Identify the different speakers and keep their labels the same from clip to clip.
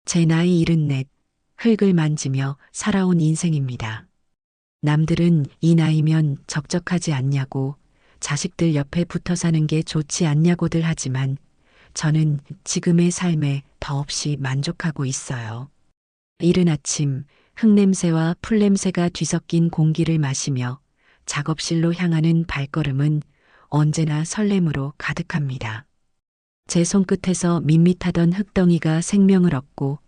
Speaker 1: 제 나이 74, 흙을 만지며 살아온 인생입니다. 남들은 이 나이면 적적하지 않냐고, 자식들 옆에 붙어 사는 게 좋지 않냐고들 하지만 저는 지금의 삶에 더없이 만족하고 있어요. 이른 아침 흙냄새와 풀냄새가 뒤섞인 공기를 마시며 작업실로 향하는 발걸음은 언제나 설렘으로 가득합니다. 제 손끝에서 밋밋하던 흙덩이가 생명을 얻고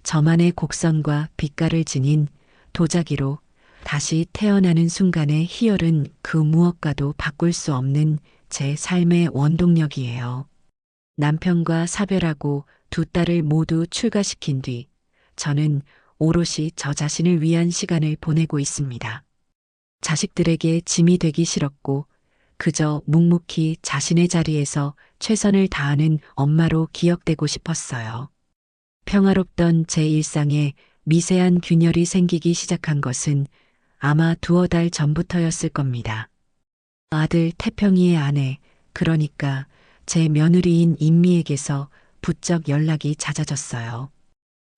Speaker 1: 저만의 곡선과 빛깔을 지닌 도자기로 다시 태어나는 순간의 희열은 그 무엇과도 바꿀 수 없는 제 삶의 원동력이에요. 남편과 사별하고 두 딸을 모두 출가시킨 뒤 저는 오롯이 저 자신을 위한 시간을 보내고 있습니다. 자식들에게 짐이 되기 싫었고 그저 묵묵히 자신의 자리에서 최선을 다하는 엄마로 기억되고 싶었어요. 평화롭던 제 일상에 미세한 균열이 생기기 시작한 것은 아마 두어 달 전부터였을 겁니다. 아들 태평이의 아내, 그러니까 제 며느리인 인미에게서 부쩍 연락이 잦아졌어요.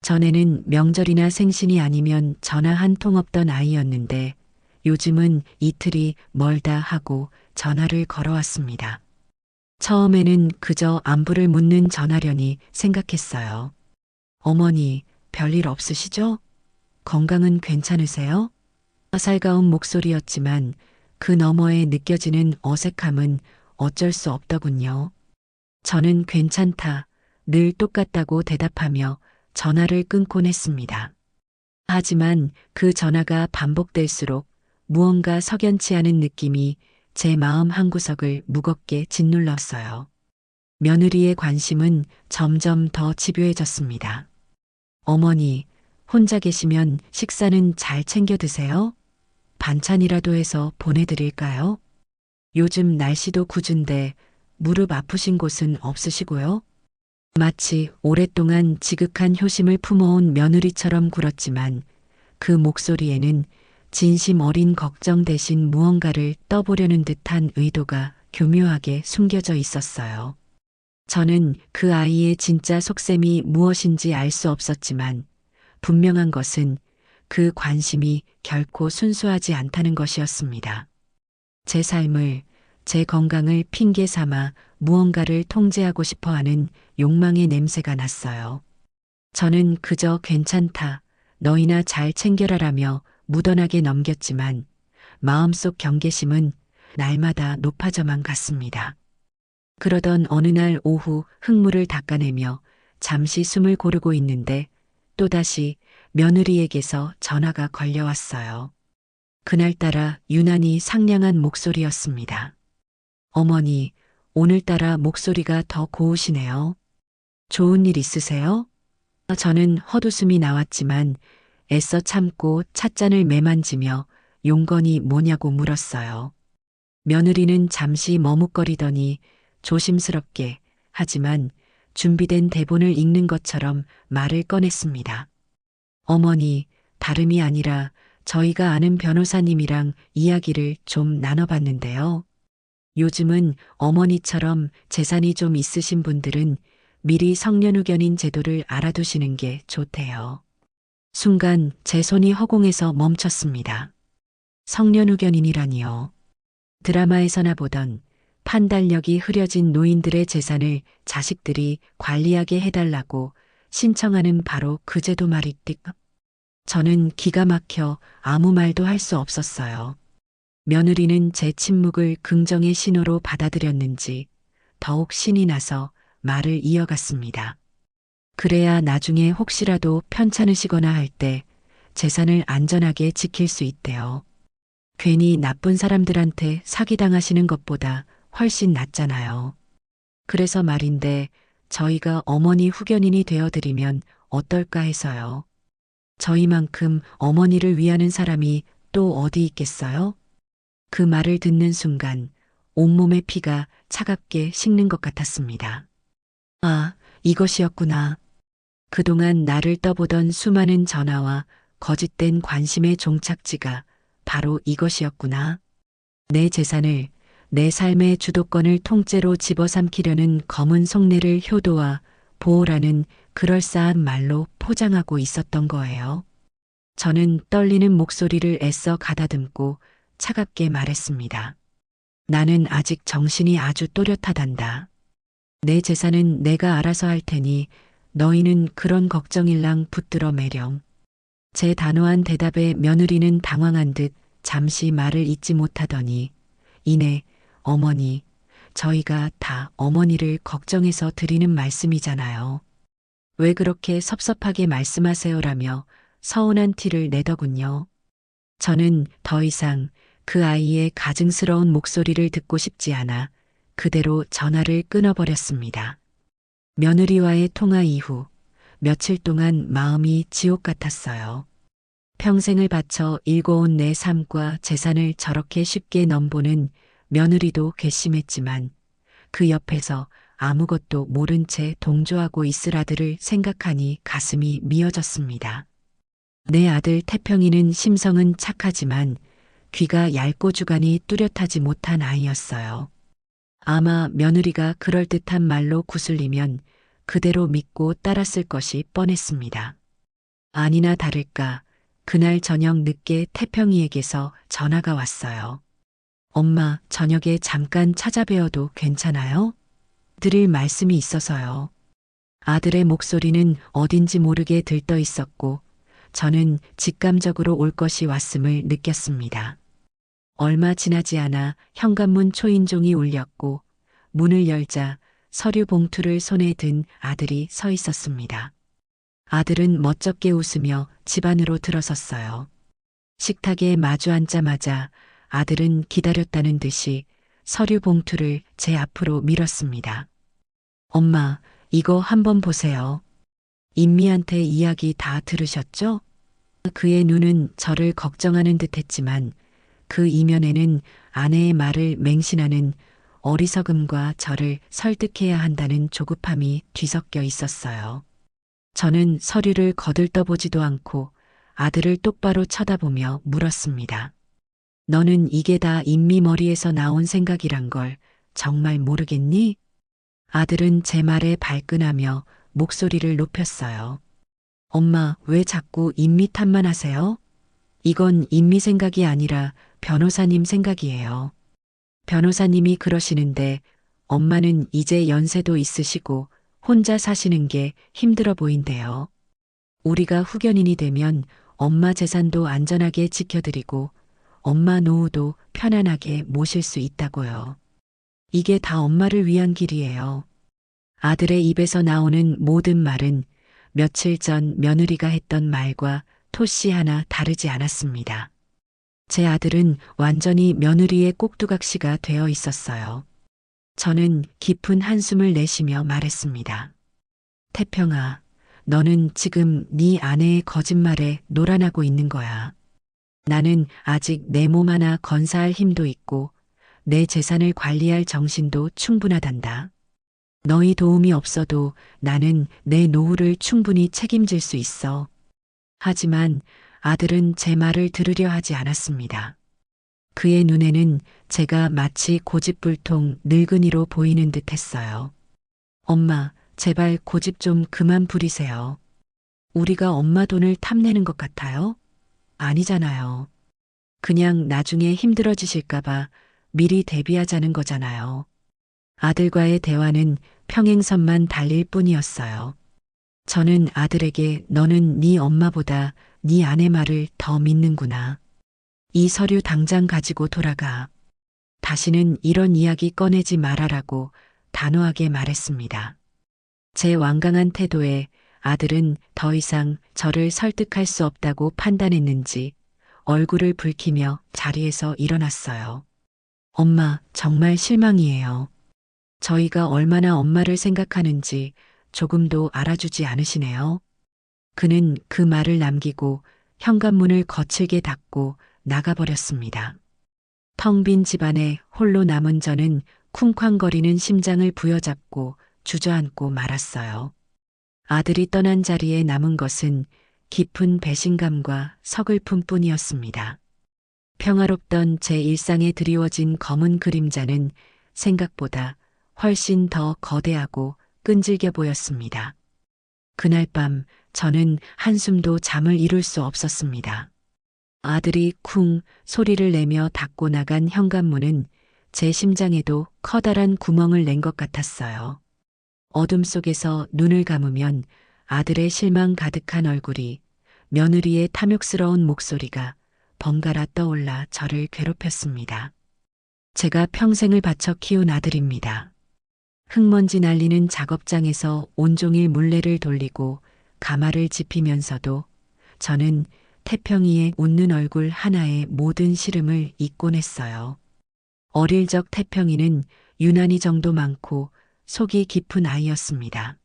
Speaker 1: 전에는 명절이나 생신이 아니면 전화 한 통 없던 아이였는데 요즘은 이틀이 멀다 하고 전화를 걸어왔습니다. 처음에는 그저 안부를 묻는 전화려니 생각했어요. 어머니, 별일 없으시죠? 건강은 괜찮으세요? 살가운 목소리였지만 그 너머에 느껴지는 어색함은 어쩔 수 없더군요. 저는 괜찮다, 늘 똑같다고 대답하며 전화를 끊곤 했습니다. 하지만 그 전화가 반복될수록 무언가 석연치 않은 느낌이 제 마음 한구석을 무겁게 짓눌렀어요. 며느리의 관심은 점점 더 집요해졌습니다. 어머니, 혼자 계시면 식사는 잘 챙겨 드세요? 반찬이라도 해서 보내드릴까요? 요즘 날씨도 굿은데 무릎 아프신 곳은 없으시고요? 마치 오랫동안 지극한 효심을 품어온 며느리처럼 굴었지만 그 목소리에는 진심 어린 걱정 대신 무언가를 떠보려는 듯한 의도가 교묘하게 숨겨져 있었어요. 저는 그 아이의 진짜 속셈이 무엇인지 알 수 없었지만 분명한 것은 그 관심이 결코 순수하지 않다는 것이었습니다. 제 삶을, 제 건강을 핑계 삼아 무언가를 통제하고 싶어 하는 욕망의 냄새가 났어요. 저는 그저 괜찮다, 너희나 잘 챙겨라라며 무던하게 넘겼지만 마음속 경계심은 날마다 높아져만 갔습니다. 그러던 어느 날 오후 흙물을 닦아내며 잠시 숨을 고르고 있는데 또다시 며느리에게서 전화가 걸려왔어요. 그날따라 유난히 상냥한 목소리였습니다. 어머니, 오늘따라 목소리가 더 고우시네요. 좋은 일 있으세요? 저는 헛웃음이 나왔지만 애써 참고 찻잔을 매만지며 용건이 뭐냐고 물었어요. 며느리는 잠시 머뭇거리더니 조심스럽게 하지만 준비된 대본을 읽는 것처럼 말을 꺼냈습니다. 어머니, 다름이 아니라 저희가 아는 변호사님이랑 이야기를 좀 나눠봤는데요. 요즘은 어머니처럼 재산이 좀 있으신 분들은 미리 성년후견인 제도를 알아두시는 게 좋대요. 순간 제 손이 허공에서 멈췄습니다. 성년후견인이라니요. 드라마에서나 보던 판단력이 흐려진 노인들의 재산을 자식들이 관리하게 해달라고 신청하는 바로 그 제도 말이띠. 저는 기가 막혀 아무 말도 할 수 없었어요. 며느리는 제 침묵을 긍정의 신호로 받아들였는지 더욱 신이 나서 말을 이어갔습니다. 그래야 나중에 혹시라도 편찮으시거나 할 때 재산을 안전하게 지킬 수 있대요. 괜히 나쁜 사람들한테 사기당하시는 것보다 훨씬 낫잖아요. 그래서 말인데 저희가 어머니 후견인이 되어드리면 어떨까 해서요. 저희만큼 어머니를 위하는 사람이 또 어디 있겠어요? 그 말을 듣는 순간 온몸의 피가 차갑게 식는 것 같았습니다. 아, 이것이었구나. 그동안 나를 떠보던 수많은 전화와 거짓된 관심의 종착지가 바로 이것이었구나. 내 재산을, 내 삶의 주도권을 통째로 집어삼키려는 검은 속내를 효도와 보호라는 그럴싸한 말로 포장하고 있었던 거예요. 저는 떨리는 목소리를 애써 가다듬고 차갑게 말했습니다. 나는 아직 정신이 아주 또렷하단다. 내 재산은 내가 알아서 할 테니 너희는 그런 걱정일랑 붙들어 매렴. 제 단호한 대답에 며느리는 당황한 듯 잠시 말을 잇지 못하더니 이내 어머니, 저희가 다 어머니를 걱정해서 드리는 말씀이잖아요. 왜 그렇게 섭섭하게 말씀하세요라며 서운한 티를 내더군요. 저는 더 이상 그 아이의 가증스러운 목소리를 듣고 싶지 않아 그대로 전화를 끊어버렸습니다. 며느리와의 통화 이후 며칠 동안 마음이 지옥 같았어요. 평생을 바쳐 일궈온 내 삶과 재산을 저렇게 쉽게 넘보는 며느리도 괘씸했지만 그 옆에서 아무것도 모른 채 동조하고 있을 아들을 생각하니 가슴이 미어졌습니다. 내 아들 태평이는 심성은 착하지만 귀가 얇고 주관이 뚜렷하지 못한 아이였어요. 아마 며느리가 그럴듯한 말로 구슬리면 그대로 믿고 따랐을 것이 뻔했습니다. 아니나 다를까 그날 저녁 늦게 태평이에게서 전화가 왔어요. 엄마, 저녁에 잠깐 찾아뵈어도 괜찮아요? 드릴 말씀이 있어서요. 아들의 목소리는 어딘지 모르게 들떠 있었고 저는 직감적으로 올 것이 왔음을 느꼈습니다. 얼마 지나지 않아 현관문 초인종이 울렸고 문을 열자 서류 봉투를 손에 든 아들이 서 있었습니다. 아들은 멋쩍게 웃으며 집 안으로 들어섰어요. 식탁에 마주 앉자마자 아들은 기다렸다는 듯이 서류 봉투를 제 앞으로 밀었습니다. 엄마, 이거 한번 보세요. 임미한테 이야기 다 들으셨죠? 그의 눈은 저를 걱정하는 듯 했지만 그 이면에는 아내의 말을 맹신하는 어리석음과 저를 설득해야 한다는 조급함이 뒤섞여 있었어요. 저는 서류를 거들떠보지도 않고 아들을 똑바로 쳐다보며 물었습니다. 너는 이게 다 임미 머리에서 나온 생각이란 걸 정말 모르겠니? 아들은 제 말에 발끈하며 목소리를 높였어요. 엄마, 왜 자꾸 임미 탓만 하세요? 이건 임미 생각이 아니라 변호사님 생각이에요. 변호사님이 그러시는데 엄마는 이제 연세도 있으시고 혼자 사시는 게 힘들어 보인대요. 우리가 후견인이 되면 엄마 재산도 안전하게 지켜드리고 엄마 노후도 편안하게 모실 수 있다고요. 이게 다 엄마를 위한 길이에요. 아들의 입에서 나오는 모든 말은 며칠 전 며느리가 했던 말과 토씨 하나 다르지 않았습니다. 제 아들은 완전히 며느리의 꼭두각시가 되어 있었어요. 저는 깊은 한숨을 내쉬며 말했습니다. 태평아, 너는 지금 네 아내의 거짓말에 놀아나고 있는 거야. 나는 아직 내 몸 하나 건사할 힘도 있고 내 재산을 관리할 정신도 충분하단다. 너희 도움이 없어도 나는 내 노후를 충분히 책임질 수 있어. 하지만 아들은 제 말을 들으려 하지 않았습니다. 그의 눈에는 제가 마치 고집불통 늙은이로 보이는 듯 했어요. 엄마, 제발 고집 좀 그만 부리세요. 우리가 엄마 돈을 탐내는 것 같아요? 아니잖아요. 그냥 나중에 힘들어지실까봐 미리 대비하자는 거잖아요. 아들과의 대화는 평행선만 달릴 뿐이었어요. 저는 아들에게 너는 네 엄마보다 네 아내 말을 더 믿는구나. 이 서류 당장 가지고 돌아가. 다시는 이런 이야기 꺼내지 말아라고 단호하게 말했습니다. 제 완강한 태도에 아들은 더 이상 저를 설득할 수 없다고 판단했는지 얼굴을 붉히며 자리에서 일어났어요. 엄마, 정말 실망이에요. 저희가 얼마나 엄마를 생각하는지 조금도 알아주지 않으시네요. 그는 그 말을 남기고 현관문을 거칠게 닫고 나가버렸습니다. 텅 빈 집안에 홀로 남은 저는 쿵쾅거리는 심장을 부여잡고 주저앉고 말았어요. 아들이 떠난 자리에 남은 것은 깊은 배신감과 서글픔 뿐이었습니다. 평화롭던 제 일상에 드리워진 검은 그림자는 생각보다 훨씬 더 거대하고 끈질겨 보였습니다. 그날 밤 저는 한숨도 잠을 이룰 수 없었습니다. 아들이 쿵 소리를 내며 닫고 나간 현관문은 제 심장에도 커다란 구멍을 낸 것 같았어요. 어둠 속에서 눈을 감으면 아들의 실망 가득한 얼굴이, 며느리의 탐욕스러운 목소리가 번갈아 떠올라 저를 괴롭혔습니다. 제가 평생을 바쳐 키운 아들입니다. 흙먼지 날리는 작업장에서 온종일 물레를 돌리고 가마를 짚이면서도 저는 태평이의 웃는 얼굴 하나에 모든 시름을 잊곤 했어요. 어릴 적 태평이는 유난히 정도 많고 속이 깊은 아이였습니다.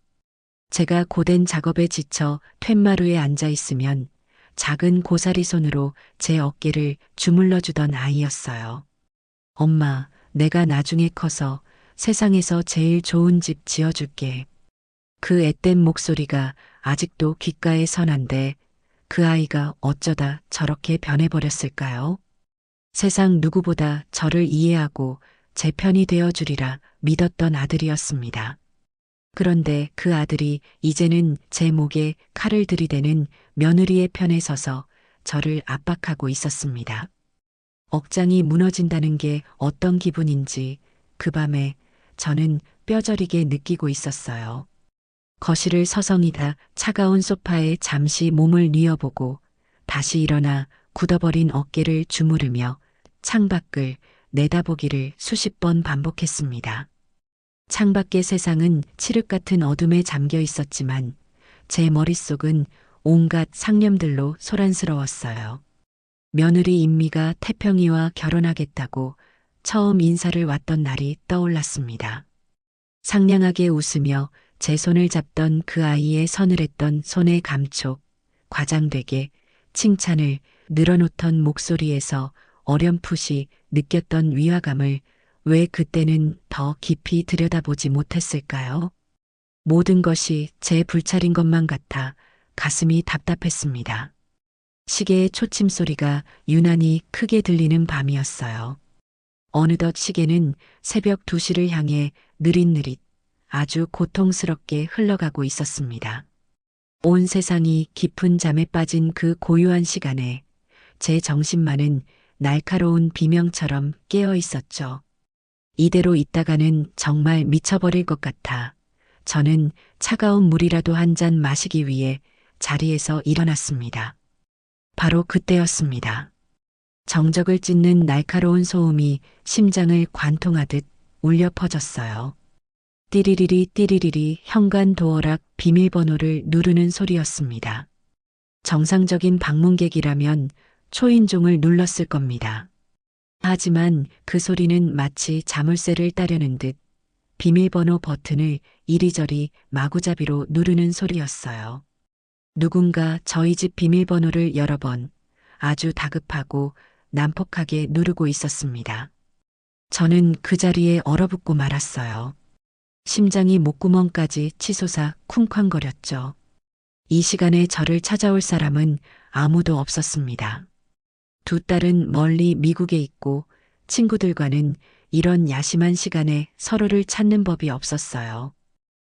Speaker 1: 제가 고된 작업에 지쳐 툇마루에 앉아 있으면 작은 고사리 손으로 제 어깨를 주물러 주던 아이였어요. 엄마, 내가 나중에 커서 세상에서 제일 좋은 집 지어줄게. 그 앳된 목소리가 아직도 귓가에 선한데 그 아이가 어쩌다 저렇게 변해버렸을까요? 세상 누구보다 저를 이해하고 제 편이 되어주리라 믿었던 아들이었습니다. 그런데 그 아들이 이제는 제 목에 칼을 들이대는 며느리의 편에 서서 저를 압박하고 있었습니다. 억장이 무너진다는 게 어떤 기분인지 그 밤에 저는 뼈저리게 느끼고 있었어요. 거실을 서성이다 차가운 소파에 잠시 몸을 뉘어보고 다시 일어나 굳어버린 어깨를 주무르며 창밖을 내다보기를 수십 번 반복했습니다. 창밖의 세상은 칠흑 같은 어둠에 잠겨 있었지만 제 머릿속은 온갖 상념들로 소란스러웠어요. 며느리 임미가 태평이와 결혼하겠다고 처음 인사를 왔던 날이 떠올랐습니다. 상냥하게 웃으며 제 손을 잡던 그 아이의 서늘했던 손의 감촉, 과장되게 칭찬을 늘어놓던 목소리에서 어렴풋이 느꼈던 위화감을 왜 그때는 더 깊이 들여다보지 못했을까요? 모든 것이 제 불찰인 것만 같아 가슴이 답답했습니다. 시계의 초침 소리가 유난히 크게 들리는 밤이었어요. 어느덧 시계는 새벽 2시를 향해 느릿느릿 아주 고통스럽게 흘러가고 있었습니다. 온 세상이 깊은 잠에 빠진 그 고요한 시간에 제 정신만은 날카로운 비명처럼 깨어 있었죠. 이대로 있다가는 정말 미쳐버릴 것 같아 저는 차가운 물이라도 한 잔 마시기 위해 자리에서 일어났습니다. 바로 그때였습니다. 정적을 찢는 날카로운 소음이 심장을 관통하듯 울려 퍼졌어요. 띠리리리 띠리리리 현관 도어락 비밀번호를 누르는 소리였습니다. 정상적인 방문객이라면 초인종을 눌렀을 겁니다. 하지만 그 소리는 마치 자물쇠를 따려는 듯 비밀번호 버튼을 이리저리 마구잡이로 누르는 소리였어요. 누군가 저희 집 비밀번호를 여러 번 아주 다급하고 난폭하게 누르고 있었습니다. 저는 그 자리에 얼어붙고 말았어요. 심장이 목구멍까지 치솟아 쿵쾅거렸죠. 이 시간에 저를 찾아올 사람은 아무도 없었습니다. 두 딸은 멀리 미국에 있고 친구들과는 이런 야심한 시간에 서로를 찾는 법이 없었어요.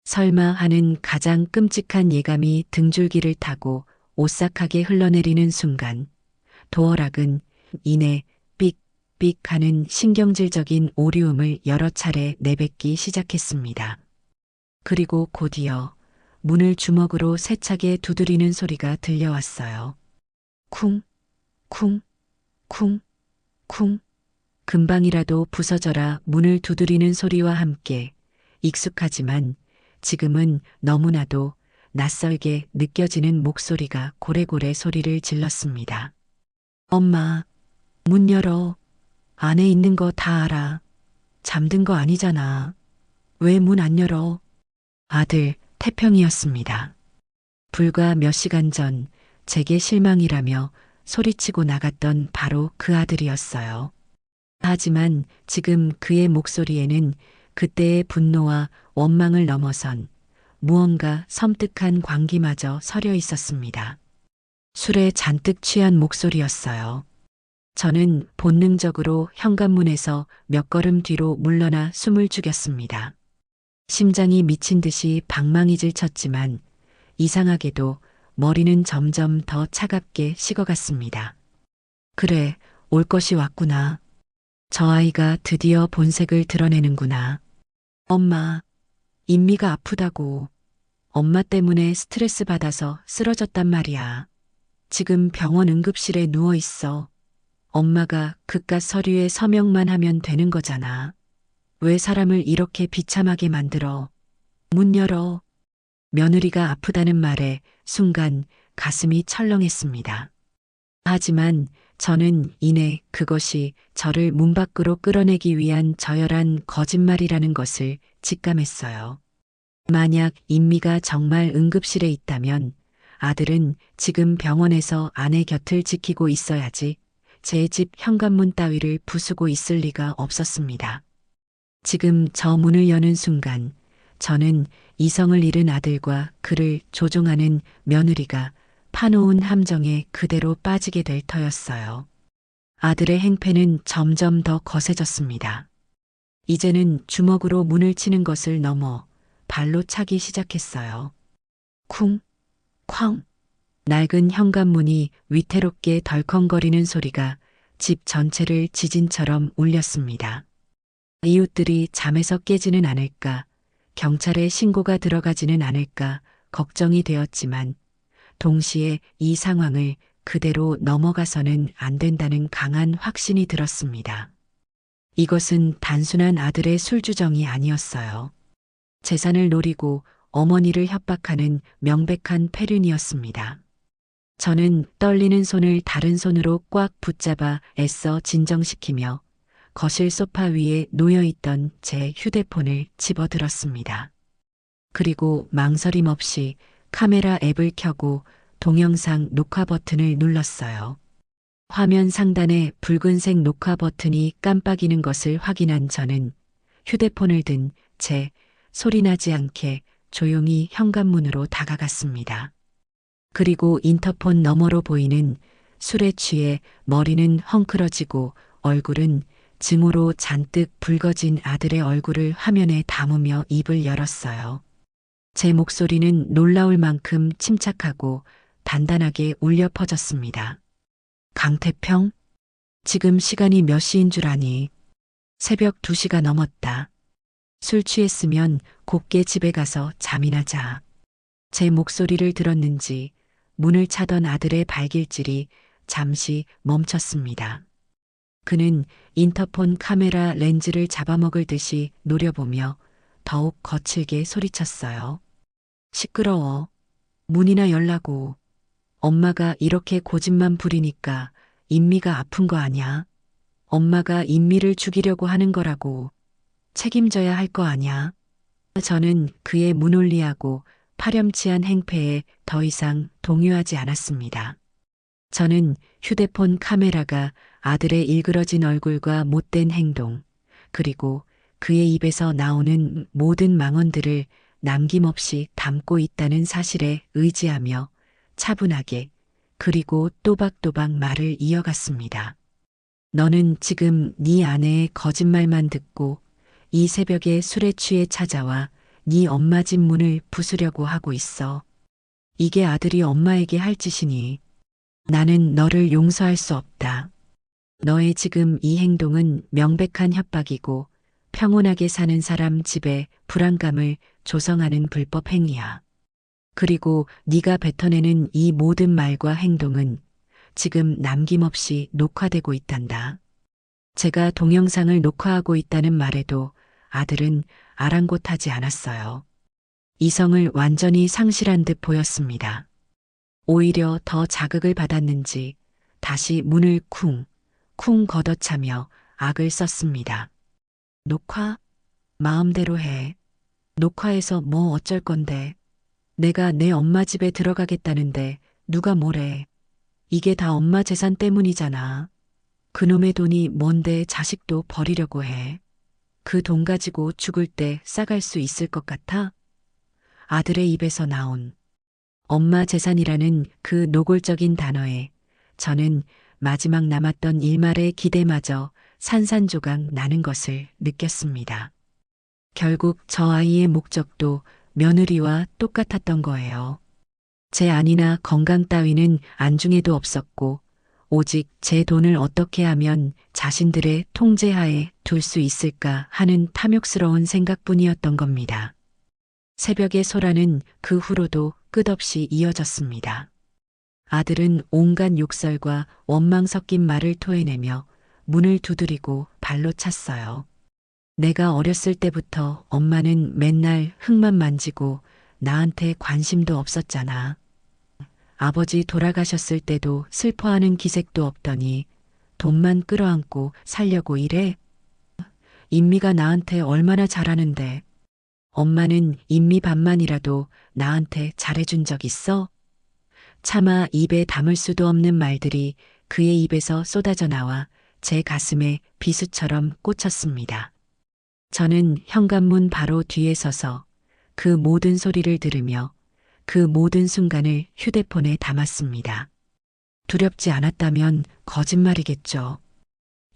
Speaker 1: 설마 하는 가장 끔찍한 예감이 등줄기를 타고 오싹하게 흘러내리는 순간 도어락은 이내 삑삑 하는 신경질적인 오리움을 여러 차례 내뱉기 시작했습니다. 그리고 곧이어 문을 주먹으로 세차게 두드리는 소리가 들려왔어요. 쿵, 쿵, 쿵, 쿵. 금방이라도 부서져라 문을 두드리는 소리와 함께 익숙하지만 지금은 너무나도 낯설게 느껴지는 목소리가 고래고래 소리를 질렀습니다. 엄마, 문 열어. 안에 있는 거 다 알아. 잠든 거 아니잖아. 왜 문 안 열어? 아들, 태평이었습니다. 불과 몇 시간 전 제게 실망이라며 소리치고 나갔던 바로 그 아들이었어요. 하지만 지금 그의 목소리에는 그때의 분노와 원망을 넘어선 무언가 섬뜩한 광기마저 서려 있었습니다. 술에 잔뜩 취한 목소리였어요. 저는 본능적으로 현관문에서 몇 걸음 뒤로 물러나 숨을 죽였습니다. 심장이 미친 듯이 방망이질 쳤지만 이상하게도 머리는 점점 더 차갑게 식어갔습니다. 그래, 올 것이 왔구나. 저 아이가 드디어 본색을 드러내는구나. 엄마, 인미가 아프다고. 엄마 때문에 스트레스 받아서 쓰러졌단 말이야. 지금 병원 응급실에 누워 있어. 엄마가 그깟 서류에 서명만 하면 되는 거잖아. 왜 사람을 이렇게 비참하게 만들어? 문 열어. 며느리가 아프다는 말에 순간 가슴이 철렁했습니다. 하지만 저는 이내 그것이 저를 문 밖으로 끌어내기 위한 저열한 거짓말이라는 것을 직감했어요. 만약 인미가 정말 응급실에 있다면 아들은 지금 병원에서 아내 곁을 지키고 있어야지 제 집 현관문 따위를 부수고 있을 리가 없었습니다. 지금 저 문을 여는 순간 저는 이성을 잃은 아들과 그를 조종하는 며느리가 파놓은 함정에 그대로 빠지게 될 터였어요. 아들의 행패는 점점 더 거세졌습니다. 이제는 주먹으로 문을 치는 것을 넘어 발로 차기 시작했어요. 쿵, 쾅. 낡은 현관문이 위태롭게 덜컹거리는 소리가 집 전체를 지진처럼 울렸습니다. 이웃들이 잠에서 깨지는 않을까, 경찰에 신고가 들어가지는 않을까 걱정이 되었지만 동시에 이 상황을 그대로 넘어가서는 안 된다는 강한 확신이 들었습니다. 이것은 단순한 아들의 술주정이 아니었어요. 재산을 노리고 어머니를 협박하는 명백한 패륜이었습니다. 저는 떨리는 손을 다른 손으로 꽉 붙잡아 애써 진정시키며 거실 소파 위에 놓여있던 제 휴대폰을 집어들었습니다. 그리고 망설임 없이 카메라 앱을 켜고 동영상 녹화 버튼을 눌렀어요. 화면 상단에 붉은색 녹화 버튼이 깜빡이는 것을 확인한 저는 휴대폰을 든 채 소리나지 않게 조용히 현관문으로 다가갔습니다. 그리고 인터폰 너머로 보이는 술에 취해 머리는 헝클어지고 얼굴은 증오로 잔뜩 붉어진 아들의 얼굴을 화면에 담으며 입을 열었어요. 제 목소리는 놀라울 만큼 침착하고 단단하게 울려 퍼졌습니다. 강태평? 지금 시간이 몇 시인 줄 아니? 새벽 2시가 넘었다. 술 취했으면 곱게 집에 가서 잠이나 자. 제 목소리를 들었는지 문을 차던 아들의 발길질이 잠시 멈췄습니다. 그는 인터폰 카메라 렌즈를 잡아먹을 듯이 노려보며 더욱 거칠게 소리쳤어요. 시끄러워. 문이나 열라고. 엄마가 이렇게 고집만 부리니까 인미가 아픈 거 아냐? 엄마가 인미를 죽이려고 하는 거라고. 책임져야 할 거 아냐? 저는 그의 무논리하고 파렴치한 행패에 더 이상 동요하지 않았습니다. 저는 휴대폰 카메라가 아들의 일그러진 얼굴과 못된 행동, 그리고 그의 입에서 나오는 모든 망언들을 남김없이 담고 있다는 사실에 의지하며 차분하게 그리고 또박또박 말을 이어갔습니다. 너는 지금 네 아내의 거짓말만 듣고 이 새벽에 술에 취해 찾아와 네 엄마 집 문을 부수려고 하고 있어. 이게 아들이 엄마에게 할 짓이니 나는 너를 용서할 수 없다. 너의 지금 이 행동은 명백한 협박이고 평온하게 사는 사람 집에 불안감을 조성하는 불법 행위야. 그리고 네가 뱉어내는 이 모든 말과 행동은 지금 남김없이 녹화되고 있단다. 제가 동영상을 녹화하고 있다는 말에도 아들은 아랑곳하지 않았어요. 이성을 완전히 상실한 듯 보였습니다. 오히려 더 자극을 받았는지 다시 문을 쿵 걷어차며 악을 썼습니다. 녹화? 마음대로 해. 녹화해서 뭐 어쩔 건데. 내가 내 엄마 집에 들어가겠다는데 누가 뭐래. 이게 다 엄마 재산 때문이잖아. 그놈의 돈이 뭔데 자식도 버리려고 해. 그 돈 가지고 죽을 때 싸갈 수 있을 것 같아? 아들의 입에서 나온 엄마 재산이라는 그 노골적인 단어에 저는 마지막 남았던 일말의 기대마저 산산조각 나는 것을 느꼈습니다. 결국 저 아이의 목적도 며느리와 똑같았던 거예요. 제 안이나 건강 따위는 안중에도 없었고, 오직 제 돈을 어떻게 하면 자신들의 통제하에 둘 수 있을까 하는 탐욕스러운 생각뿐이었던 겁니다. 새벽의 소란은 그 후로도 끝없이 이어졌습니다. 아들은 온갖 욕설과 원망 섞인 말을 토해내며 문을 두드리고 발로 찼어요. 내가 어렸을 때부터 엄마는 맨날 흙만 만지고 나한테 관심도 없었잖아. 아버지 돌아가셨을 때도 슬퍼하는 기색도 없더니 돈만 끌어안고 살려고 이래? 인미가 나한테 얼마나 잘하는데 엄마는 인미 반만이라도 나한테 잘해준 적 있어? 차마 입에 담을 수도 없는 말들이 그의 입에서 쏟아져 나와 제 가슴에 비수처럼 꽂혔습니다. 저는 현관문 바로 뒤에 서서 그 모든 소리를 들으며 그 모든 순간을 휴대폰에 담았습니다. 두렵지 않았다면 거짓말이겠죠.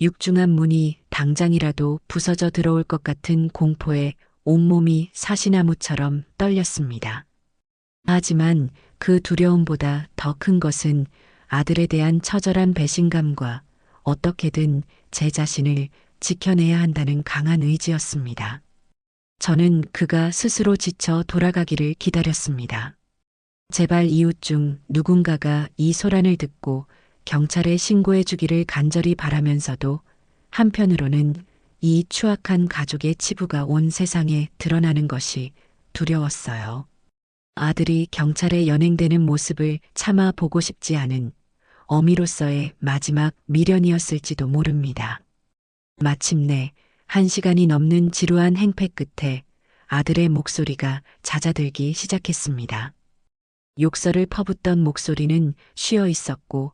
Speaker 1: 육중한 문이 당장이라도 부서져 들어올 것 같은 공포에 온몸이 사시나무처럼 떨렸습니다. 하지만 그 두려움보다 더 큰 것은 아들에 대한 처절한 배신감과 어떻게든 제 자신을 지켜내야 한다는 강한 의지였습니다. 저는 그가 스스로 지쳐 돌아가기를 기다렸습니다. 제발 이웃 중 누군가가 이 소란을 듣고 경찰에 신고해 주기를 간절히 바라면서도 한편으로는 이 추악한 가족의 치부가 온 세상에 드러나는 것이 두려웠어요. 아들이 경찰에 연행되는 모습을 차마 보고 싶지 않은 어미로서의 마지막 미련이었을지도 모릅니다. 마침내 1시간이 넘는 지루한 행패 끝에 아들의 목소리가 잦아들기 시작했습니다. 욕설을 퍼붓던 목소리는 쉬어 있었고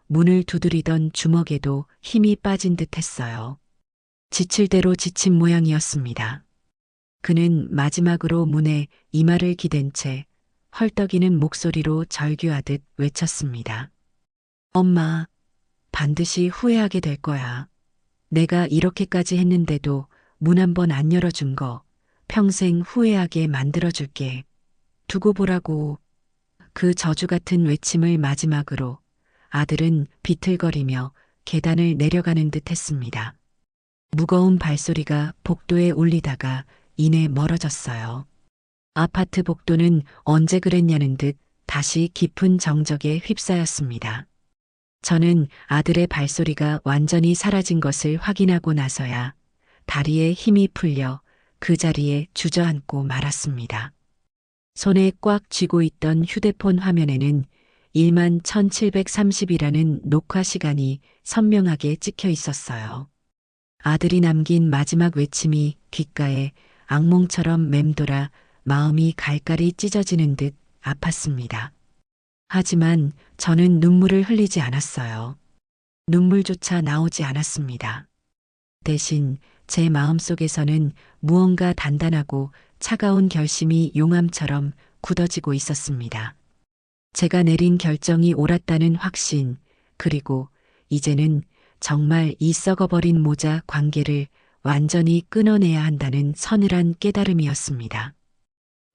Speaker 1: 문을 두드리던 주먹에도 힘이 빠진 듯 했어요. 지칠 대로 지친 모양이었습니다. 그는 마지막으로 문에 이마를 기댄 채 헐떡이는 목소리로 절규하듯 외쳤습니다. 엄마, 반드시 후회하게 될 거야. 내가 이렇게까지 했는데도 문 한 번 안 열어준 거 평생 후회하게 만들어줄게. 두고 보라고. 그 저주 같은 외침을 마지막으로 아들은 비틀거리며 계단을 내려가는 듯 했습니다. 무거운 발소리가 복도에 울리다가 이내 멀어졌어요. 아파트 복도는 언제 그랬냐는 듯 다시 깊은 정적에 휩싸였습니다. 저는 아들의 발소리가 완전히 사라진 것을 확인하고 나서야 다리에 힘이 풀려 그 자리에 주저앉고 말았습니다. 손에 꽉 쥐고 있던 휴대폰 화면에는 11,730이라는 녹화 시간이 선명하게 찍혀 있었어요. 아들이 남긴 마지막 외침이 귓가에 악몽처럼 맴돌아 마음이 갈갈이 찢어지는 듯 아팠습니다. 하지만 저는 눈물을 흘리지 않았어요. 눈물조차 나오지 않았습니다. 대신 제 마음속에서는 무언가 단단하고 차가운 결심이 용암처럼 굳어지고 있었습니다. 제가 내린 결정이 옳았다는 확신, 그리고 이제는 정말 이 썩어버린 모자 관계를 완전히 끊어내야 한다는 서늘한 깨달음이었습니다.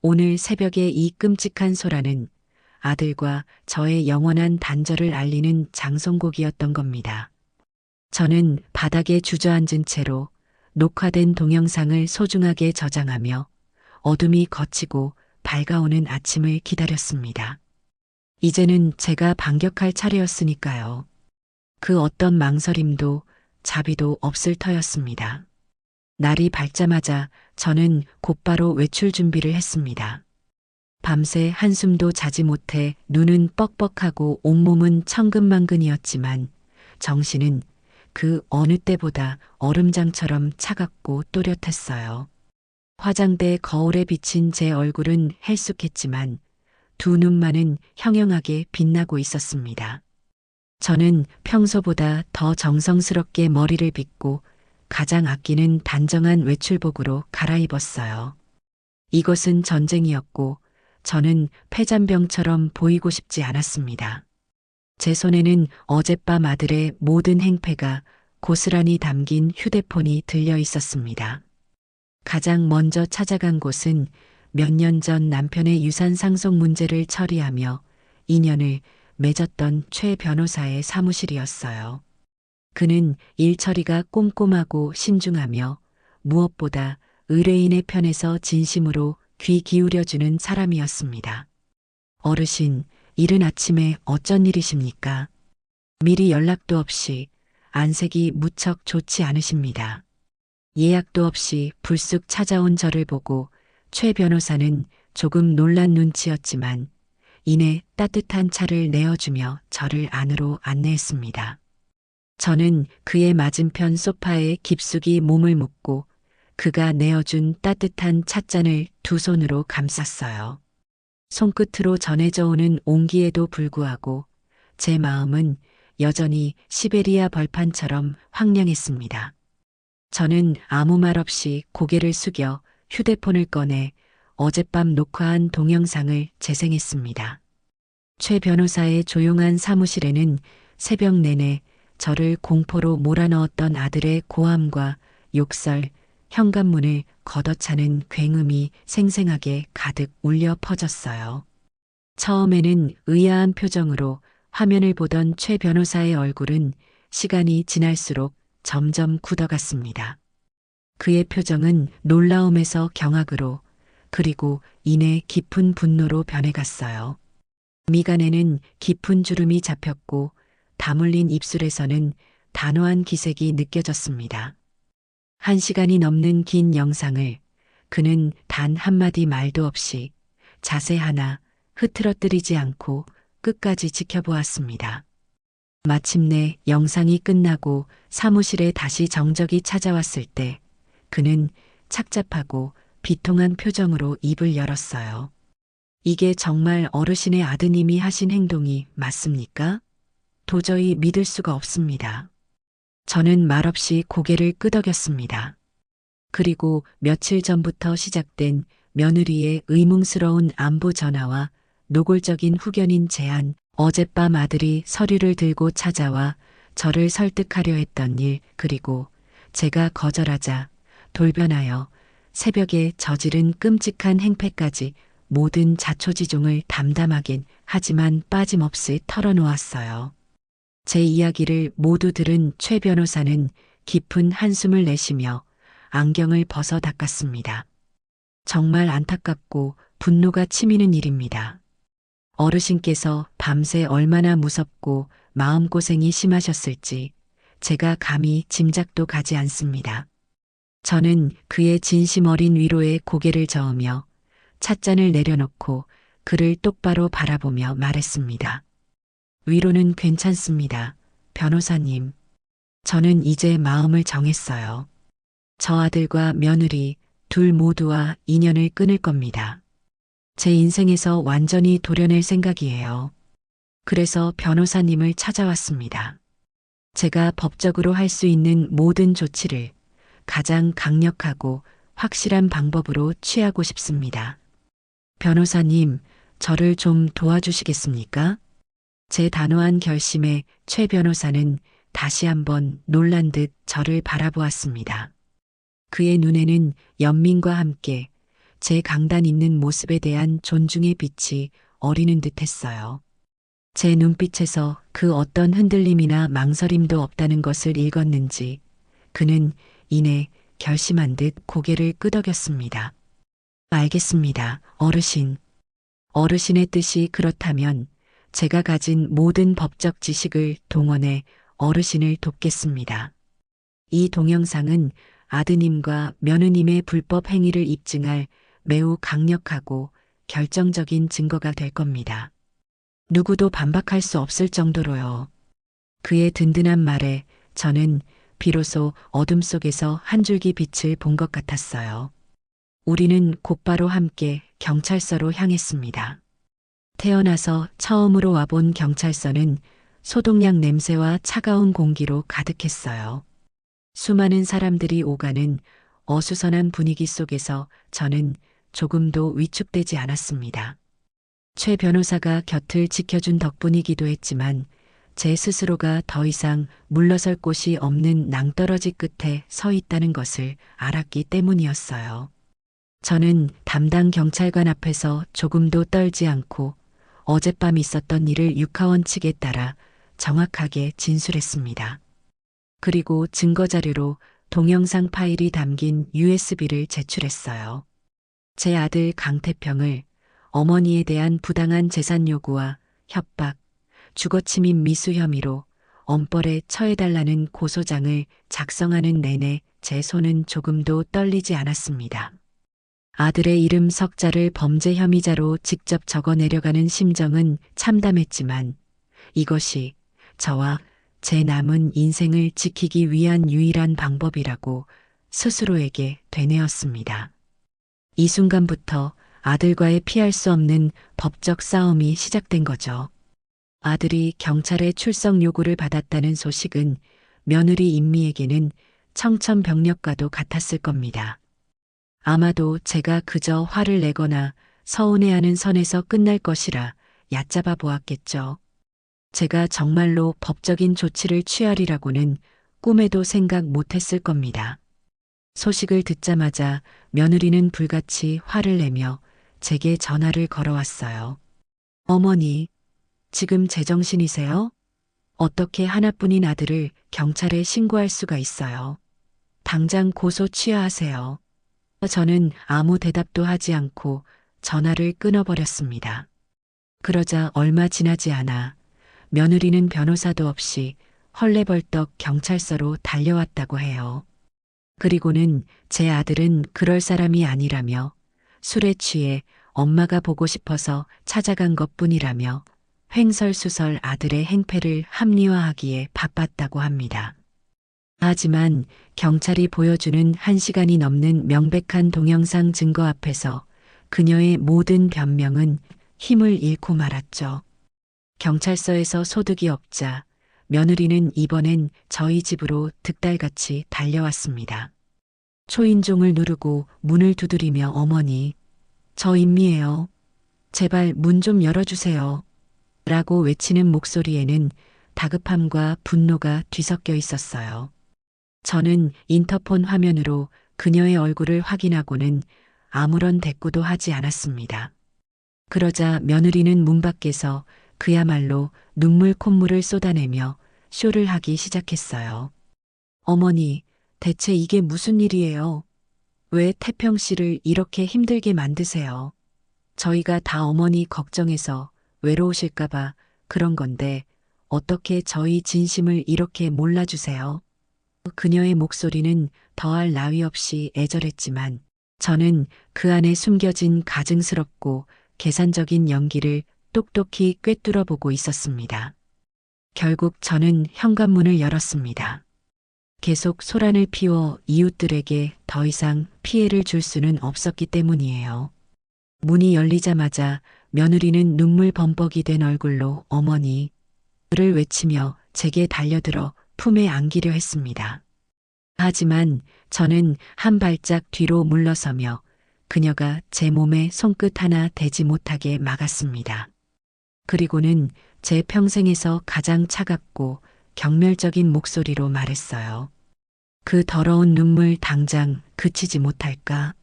Speaker 1: 오늘 새벽에 이 끔찍한 소란은 아들과 저의 영원한 단절을 알리는 장송곡이었던 겁니다. 저는 바닥에 주저앉은 채로 녹화된 동영상을 소중하게 저장하며 어둠이 걷히고 밝아오는 아침을 기다렸습니다. 이제는 제가 반격할 차례였으니까요. 그 어떤 망설임도 자비도 없을 터였습니다. 날이 밝자마자 저는 곧바로 외출 준비를 했습니다. 밤새 한숨도 자지 못해 눈은 뻑뻑하고 온몸은 천근만근이었지만 정신은 그 어느 때보다 얼음장처럼 차갑고 또렷했어요. 화장대 거울에 비친 제 얼굴은 헬쑥했지만 두 눈만은 형형하게 빛나고 있었습니다. 저는 평소보다 더 정성스럽게 머리를 빗고 가장 아끼는 단정한 외출복으로 갈아입었어요. 이것은 전쟁이었고 저는 패잔병처럼 보이고 싶지 않았습니다. 제 손에는 어젯밤 아들의 모든 행패가 고스란히 담긴 휴대폰이 들려 있었습니다. 가장 먼저 찾아간 곳은 몇 년 전 남편의 유산 상속 문제를 처리하며 인연을 맺었던 최 변호사의 사무실이었어요. 그는 일 처리가 꼼꼼하고 신중하며 무엇보다 의뢰인의 편에서 진심으로 귀 기울여주는 사람이었습니다. 어르신, 이른 아침에 어쩐 일이십니까? 미리 연락도 없이 안색이 무척 좋지 않으십니다. 예약도 없이 불쑥 찾아온 저를 보고 최 변호사는 조금 놀란 눈치였지만 이내 따뜻한 차를 내어주며 저를 안으로 안내했습니다. 저는 그의 맞은편 소파에 깊숙이 몸을 묻고 그가 내어준 따뜻한 찻잔을 두 손으로 감쌌어요. 손끝으로 전해져 오는 온기에도 불구하고 제 마음은 여전히 시베리아 벌판처럼 황량했습니다. 저는 아무 말 없이 고개를 숙여 휴대폰을 꺼내 어젯밤 녹화한 동영상을 재생했습니다. 최 변호사의 조용한 사무실에는 새벽 내내 저를 공포로 몰아넣었던 아들의 고함과 욕설, 현관문을 걷어차는 굉음이 생생하게 가득 울려 퍼졌어요. 처음에는 의아한 표정으로 화면을 보던 최 변호사의 얼굴은 시간이 지날수록 점점 굳어갔습니다. 그의 표정은 놀라움에서 경악으로 그리고 이내 깊은 분노로 변해갔어요. 미간에는 깊은 주름이 잡혔고 다물린 입술에서는 단호한 기색이 느껴졌습니다. 1시간이 넘는 긴 영상을 그는 단 한마디 말도 없이 자세 하나 흐트러뜨리지 않고 끝까지 지켜보았습니다. 마침내 영상이 끝나고 사무실에 다시 정적이 찾아왔을 때 그는 착잡하고 비통한 표정으로 입을 열었어요. 이게 정말 어르신의 아드님이 하신 행동이 맞습니까? 도저히 믿을 수가 없습니다. 저는 말없이 고개를 끄덕였습니다. 그리고 며칠 전부터 시작된 며느리의 의문스러운 안부 전화와 노골적인 후견인 제안, 어젯밤 아들이 서류를 들고 찾아와 저를 설득하려 했던 일, 그리고 제가 거절하자 돌변하여 새벽에 저지른 끔찍한 행패까지 모든 자초지종을 담담하긴 하지만 빠짐없이 털어놓았어요. 제 이야기를 모두 들은 최 변호사는 깊은 한숨을 내쉬며 안경을 벗어 닦았습니다. 정말 안타깝고 분노가 치미는 일입니다. 어르신께서 밤새 얼마나 무섭고 마음고생이 심하셨을지 제가 감히 짐작도 가지 않습니다. 저는 그의 진심 어린 위로에 고개를 저으며 찻잔을 내려놓고 그를 똑바로 바라보며 말했습니다. 위로는 괜찮습니다. 변호사님. 저는 이제 마음을 정했어요. 저 아들과 며느리 둘 모두와 인연을 끊을 겁니다. 제 인생에서 완전히 도려낼 생각이에요. 그래서 변호사님을 찾아왔습니다. 제가 법적으로 할 수 있는 모든 조치를 가장 강력하고 확실한 방법으로 취하고 싶습니다. 변호사님, 저를 좀 도와주시겠습니까? 제 단호한 결심에 최 변호사는 다시 한번 놀란 듯 저를 바라보았습니다. 그의 눈에는 연민과 함께 제 강단 있는 모습에 대한 존중의 빛이 어리는 듯했어요. 제 눈빛에서 그 어떤 흔들림이나 망설임도 없다는 것을 읽었는지 그는 이내 결심한 듯 고개를 끄덕였습니다. 알겠습니다, 어르신. 어르신의 뜻이 그렇다면 제가 가진 모든 법적 지식을 동원해 어르신을 돕겠습니다. 이 동영상은 아드님과 며느님의 불법 행위를 입증할 매우 강력하고 결정적인 증거가 될 겁니다. 누구도 반박할 수 없을 정도로요. 그의 든든한 말에 저는 비로소 어둠 속에서 한 줄기 빛을 본 것 같았어요. 우리는 곧바로 함께 경찰서로 향했습니다. 태어나서 처음으로 와본 경찰서는 소독약 냄새와 차가운 공기로 가득했어요. 수많은 사람들이 오가는 어수선한 분위기 속에서 저는 조금도 위축되지 않았습니다. 최 변호사가 곁을 지켜준 덕분이기도 했지만 제 스스로가 더 이상 물러설 곳이 없는 낭떠러지 끝에 서 있다는 것을 알았기 때문이었어요. 저는 담당 경찰관 앞에서 조금도 떨지 않고 어젯밤 있었던 일을 육하원 측에 따라 정확하게 진술했습니다. 그리고 증거자료로 동영상 파일이 담긴 USB를 제출했어요. 제 아들 강태평을 어머니에 대한 부당한 재산 요구와 협박, 주거침입 미수 혐의로 엄벌에 처해달라는 고소장을 작성하는 내내 제 손은 조금도 떨리지 않았습니다. 아들의 이름 석자를 범죄 혐의자로 직접 적어 내려가는 심정은 참담했지만 이것이 저와 제 남은 인생을 지키기 위한 유일한 방법이라고 스스로에게 되뇌었습니다. 이 순간부터 아들과의 피할 수 없는 법적 싸움이 시작된 거죠. 아들이 경찰의 출석 요구를 받았다는 소식은 며느리 임미에게는 청천벽력과도 같았을 겁니다. 아마도 제가 그저 화를 내거나 서운해하는 선에서 끝날 것이라 얕잡아 보았겠죠. 제가 정말로 법적인 조치를 취하리라고는 꿈에도 생각 못했을 겁니다. 소식을 듣자마자 며느리는 불같이 화를 내며 제게 전화를 걸어왔어요. 어머니, 지금 제정신이세요? 어떻게 하나뿐인 아들을 경찰에 신고할 수가 있어요? 당장 고소 취하하세요. 저는 아무 대답도 하지 않고 전화를 끊어버렸습니다. 그러자 얼마 지나지 않아 며느리는 변호사도 없이 헐레벌떡 경찰서로 달려왔다고 해요. 그리고는 제 아들은 그럴 사람이 아니라며 술에 취해 엄마가 보고 싶어서 찾아간 것뿐이라며 횡설수설 아들의 행패를 합리화하기에 바빴다고 합니다. 하지만 경찰이 보여주는 1시간이 넘는 명백한 동영상 증거 앞에서 그녀의 모든 변명은 힘을 잃고 말았죠. 경찰서에서 소득이 없자 며느리는 이번엔 저희 집으로 득달같이 달려왔습니다. 초인종을 누르고 문을 두드리며 어머니, 저 임미예요. 제발 문 좀 열어주세요. 라고 외치는 목소리에는 다급함과 분노가 뒤섞여 있었어요. 저는 인터폰 화면으로 그녀의 얼굴을 확인하고는 아무런 대꾸도 하지 않았습니다. 그러자 며느리는 문 밖에서 그야말로 눈물 콧물을 쏟아내며 쇼를 하기 시작했어요. 어머니, 대체 이게 무슨 일이에요? 왜 태평 씨를 이렇게 힘들게 만드세요? 저희가 다 어머니 걱정해서 외로우실까봐 그런 건데 어떻게 저희 진심을 이렇게 몰라주세요? 그녀의 목소리는 더할 나위 없이 애절했지만 저는 그 안에 숨겨진 가증스럽고 계산적인 연기를 똑똑히 꿰뚫어 보고 있었습니다. 결국 저는 현관문을 열었습니다. 계속 소란을 피워 이웃들에게 더 이상 피해를 줄 수는 없었기 때문이에요. 문이 열리자마자 며느리는 눈물 범벅이 된 얼굴로 어머니를 외치며 제게 달려들어 품에 안기려 했습니다. 하지만 저는 한 발짝 뒤로 물러서며 그녀가 제 몸에 손끝 하나 대지 못하게 막았습니다. 그리고는 제 평생에서 가장 차갑고 경멸적인 목소리로 말했어요. 그 더러운 눈물 당장 그치지 못할까?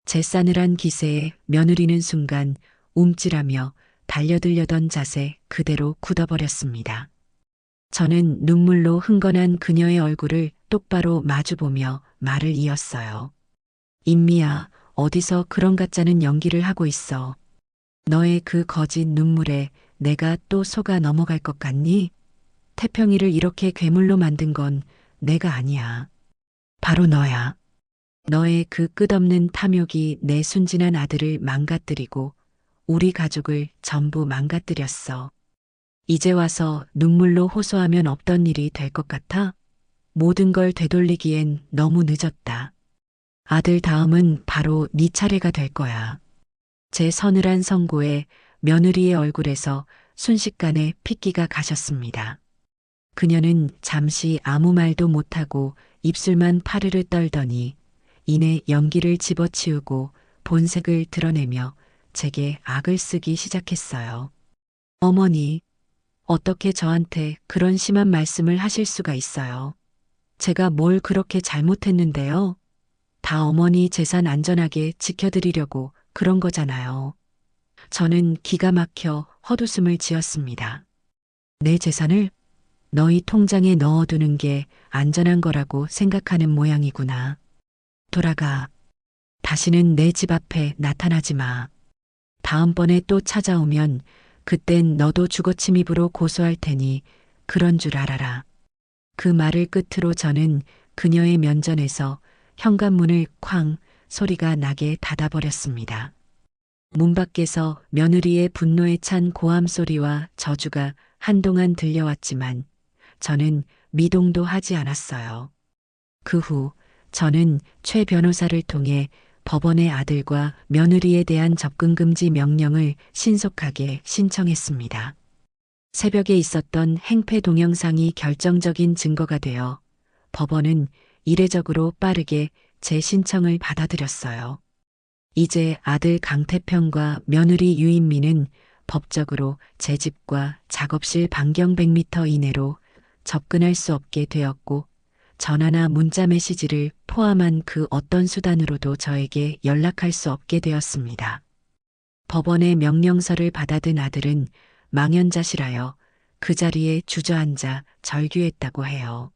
Speaker 1: 제 싸늘한 기세에 며느리는 순간 움찔하며 달려들려던 자세 그대로 굳어버렸습니다. 저는 눈물로 흥건한 그녀의 얼굴을 똑바로 마주보며 말을 이었어요. 임미야, 어디서 그런 가짜는 연기를 하고 있어. 너의 그 거짓 눈물에 내가 또 속아 넘어갈 것 같니? 태평이를 이렇게 괴물로 만든 건 내가 아니야. 바로 너야. 너의 그 끝없는 탐욕이 내 순진한 아들을 망가뜨리고 우리 가족을 전부 망가뜨렸어. 이제 와서 눈물로 호소하면 없던 일이 될 것 같아? 모든 걸 되돌리기엔 너무 늦었다. 아들 다음은 바로 네 차례가 될 거야. 제 서늘한 선고에 며느리의 얼굴에서 순식간에 핏기가 가셨습니다. 그녀는 잠시 아무 말도 못하고 입술만 파르르 떨더니 이내 연기를 집어치우고 본색을 드러내며 제게 악을 쓰기 시작했어요. 어머니, 어떻게 저한테 그런 심한 말씀을 하실 수가 있어요? 제가 뭘 그렇게 잘못했는데요? 다 어머니 재산 안전하게 지켜드리려고 그런 거잖아요. 저는 기가 막혀 헛웃음을 지었습니다. 내 재산을 너희 통장에 넣어두는 게 안전한 거라고 생각하는 모양이구나. 돌아가. 다시는 내 집 앞에 나타나지 마. 다음번에 또 찾아오면 그땐 너도 주거침입으로 고소할 테니 그런 줄 알아라. 그 말을 끝으로 저는 그녀의 면전에서 현관문을 쾅 소리가 나게 닫아버렸습니다. 문 밖에서 며느리의 분노에 찬 고함 소리와 저주가 한동안 들려왔지만 저는 미동도 하지 않았어요. 그 후 저는 최 변호사를 통해 법원의 아들과 며느리에 대한 접근금지 명령을 신속하게 신청했습니다. 새벽에 있었던 행패 동영상이 결정적인 증거가 되어 법원은 이례적으로 빠르게 제 신청을 받아들였어요. 이제 아들 강태평과 며느리 유인미는 법적으로 제 집과 작업실 반경 100m 이내로 접근할 수 없게 되었고 전화나 문자 메시지를 포함한 그 어떤 수단으로도 저에게 연락할 수 없게 되었습니다. 법원의 명령서를 받아든 아들은 망연자실하여 그 자리에 주저앉아 절규했다고 해요.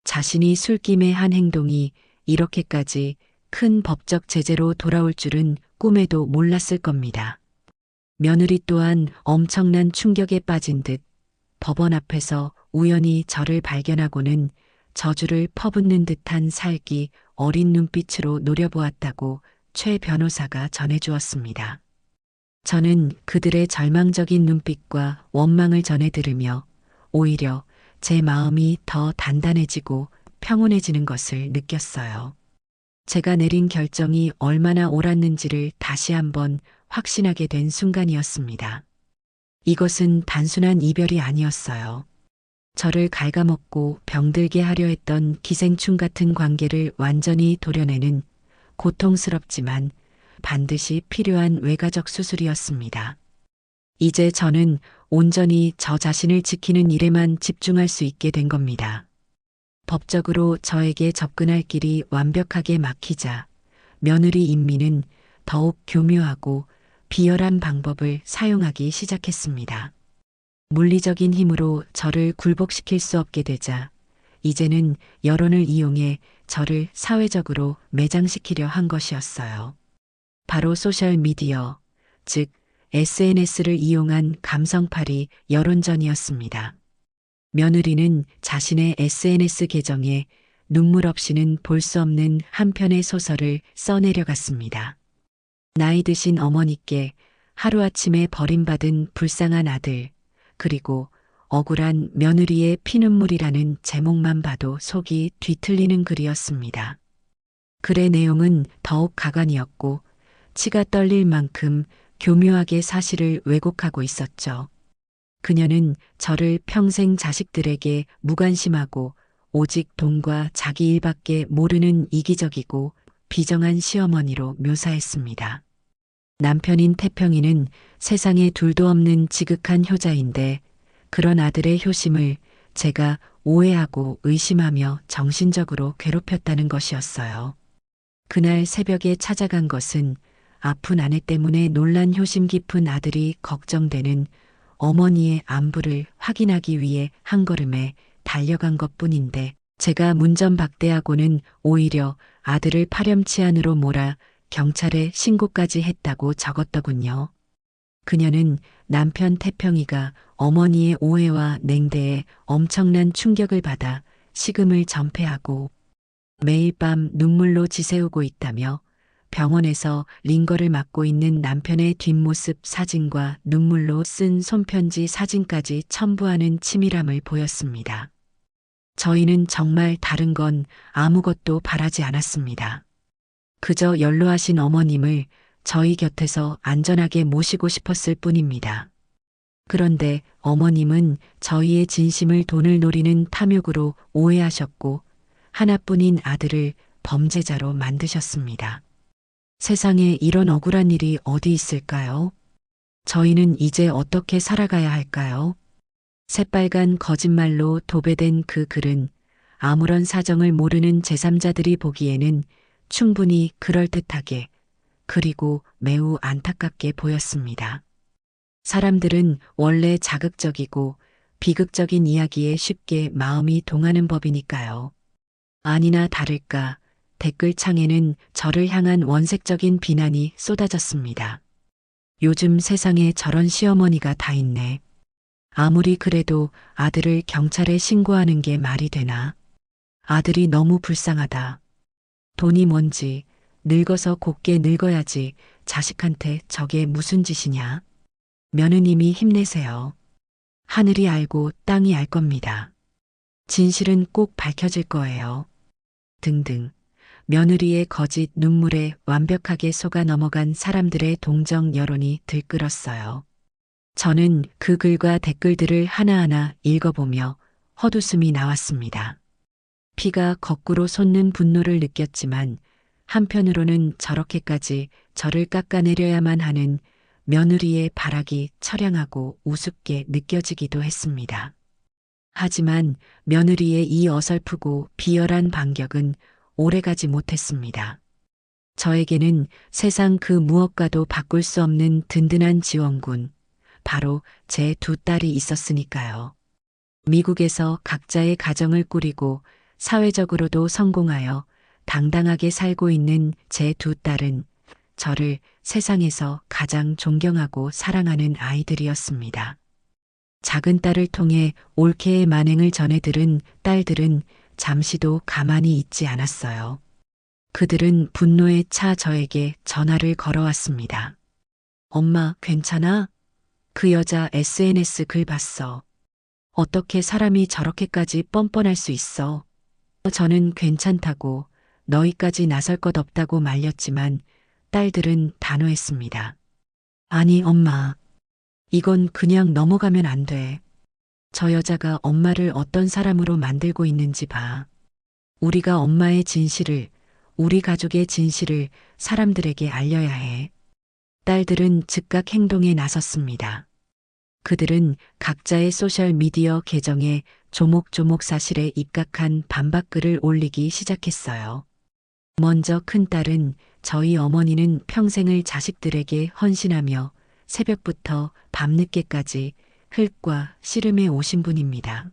Speaker 1: 자신이 술김에 한 행동이 이렇게까지 큰 법적 제재로 돌아올 줄은 꿈에도 몰랐을 겁니다. 며느리 또한 엄청난 충격에 빠진 듯 법원 앞에서 우연히 저를 발견하고는 저주를 퍼붓는 듯한 살기 어린 눈빛으로 노려보았다고 최 변호사가 전해주었습니다. 저는 그들의 절망적인 눈빛과 원망을 전해 들으며 오히려 제 마음이 더 단단해지고 평온해지는 것을 느꼈어요. 제가 내린 결정이 얼마나 옳았는지를 다시 한번 확신하게 된 순간이었습니다. 이것은 단순한 이별이 아니었어요. 저를 갉아먹고 병들게 하려 했던 기생충 같은 관계를 완전히 도려내는 고통스럽지만 반드시 필요한 외가적 수술이었습니다. 이제 저는 온전히 저 자신을 지키는 일에만 집중할 수 있게 된 겁니다. 법적으로 저에게 접근할 길이 완벽하게 막히자 며느리 인미는 더욱 교묘하고 비열한 방법을 사용하기 시작했습니다. 물리적인 힘으로 저를 굴복시킬 수 없게 되자 이제는 여론을 이용해 저를 사회적으로 매장시키려 한 것이었어요. 바로 소셜미디어, 즉 SNS를 이용한 감성팔이 여론전이었습니다. 며느리는 자신의 SNS 계정에 눈물 없이는 볼 수 없는 한 편의 소설을 써내려갔습니다. 나이 드신 어머니께 하루아침에 버림받은 불쌍한 아들, 그리고 억울한 며느리의 피눈물이라는 제목만 봐도 속이 뒤틀리는 글이었습니다. 글의 내용은 더욱 가관이었고 치가 떨릴 만큼 교묘하게 사실을 왜곡하고 있었죠. 그녀는 저를 평생 자식들에게 무관심하고 오직 돈과 자기 일밖에 모르는 이기적이고 비정한 시어머니로 묘사했습니다. 남편인 태평이는 세상에 둘도 없는 지극한 효자인데 그런 아들의 효심을 제가 오해하고 의심하며 정신적으로 괴롭혔다는 것이었어요. 그날 새벽에 찾아간 것은 아픈 아내 때문에 놀란 효심 깊은 아들이 걱정되는 어머니의 안부를 확인하기 위해 한 걸음에 달려간 것뿐인데 제가 문전박대하고는 오히려 아들을 파렴치 안으로 몰아 경찰에 신고까지 했다고 적었더군요. 그녀는 남편 태평이가 어머니의 오해와 냉대에 엄청난 충격을 받아 식음을 전폐하고 매일 밤 눈물로 지새우고 있다며 병원에서 링거를 맞고 있는 남편의 뒷모습 사진과 눈물로 쓴 손편지 사진까지 첨부하는 치밀함을 보였습니다. 저희는 정말 다른 건 아무것도 바라지 않았습니다. 그저 연로하신 어머님을 저희 곁에서 안전하게 모시고 싶었을 뿐입니다. 그런데 어머님은 저희의 진심을 돈을 노리는 탐욕으로 오해하셨고 하나뿐인 아들을 범죄자로 만드셨습니다. 세상에 이런 억울한 일이 어디 있을까요? 저희는 이제 어떻게 살아가야 할까요? 새빨간 거짓말로 도배된 그 글은 아무런 사정을 모르는 제3자들이 보기에는 충분히 그럴듯하게 그리고 매우 안타깝게 보였습니다. 사람들은 원래 자극적이고 비극적인 이야기에 쉽게 마음이 동하는 법이니까요. 아니나 다를까 댓글창에는 저를 향한 원색적인 비난이 쏟아졌습니다. 요즘 세상에 저런 시어머니가 다 있네. 아무리 그래도 아들을 경찰에 신고하는 게 말이 되나? 아들이 너무 불쌍하다. 돈이 뭔지 늙어서 곱게 늙어야지 자식한테 저게 무슨 짓이냐? 며느님이 힘내세요. 하늘이 알고 땅이 알 겁니다. 진실은 꼭 밝혀질 거예요. 등등. 며느리의 거짓 눈물에 완벽하게 속아 넘어간 사람들의 동정 여론이 들끓었어요. 저는 그 글과 댓글들을 하나하나 읽어보며 헛웃음이 나왔습니다. 피가 거꾸로 솟는 분노를 느꼈지만 한편으로는 저렇게까지 저를 깎아내려야만 하는 며느리의 발악이 처량하고 우습게 느껴지기도 했습니다. 하지만 며느리의 이 어설프고 비열한 반격은 오래가지 못했습니다. 저에게는 세상 그 무엇과도 바꿀 수 없는 든든한 지원군, 바로 제 두 딸이 있었으니까요. 미국에서 각자의 가정을 꾸리고 사회적으로도 성공하여 당당하게 살고 있는 제 두 딸은 저를 세상에서 가장 존경하고 사랑하는 아이들이었습니다. 작은 딸을 통해 올케의 만행을 전해 들은 딸들은 잠시도 가만히 있지 않았어요. 그들은 분노에 차 저에게 전화를 걸어왔습니다. 엄마, 괜찮아? 그 여자 SNS 글 봤어. 어떻게 사람이 저렇게까지 뻔뻔할 수 있어? 저는 괜찮다고 너희까지 나설 것 없다고 말렸지만 딸들은 단호했습니다. 아니, 엄마. 이건 그냥 넘어가면 안 돼. 저 여자가 엄마를 어떤 사람으로 만들고 있는지 봐. 우리가 엄마의 진실을, 우리 가족의 진실을 사람들에게 알려야 해. 딸들은 즉각 행동에 나섰습니다. 그들은 각자의 소셜미디어 계정에 조목조목 사실에 입각한 반박글을 올리기 시작했어요. 먼저 큰딸은 저희 어머니는 평생을 자식들에게 헌신하며 새벽부터 밤늦게까지 흙과 씨름에 오신 분입니다.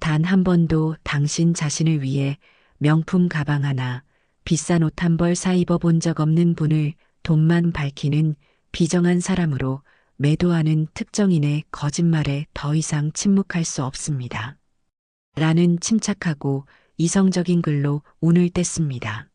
Speaker 1: 단 한 번도 당신 자신을 위해 명품 가방 하나, 비싼 옷 한 벌 사 입어본 적 없는 분을 돈만 밝히는 비정한 사람으로 매도하는 특정인의 거짓말에 더 이상 침묵할 수 없습니다. 라는 침착하고 이성적인 글로 운을 뗐습니다.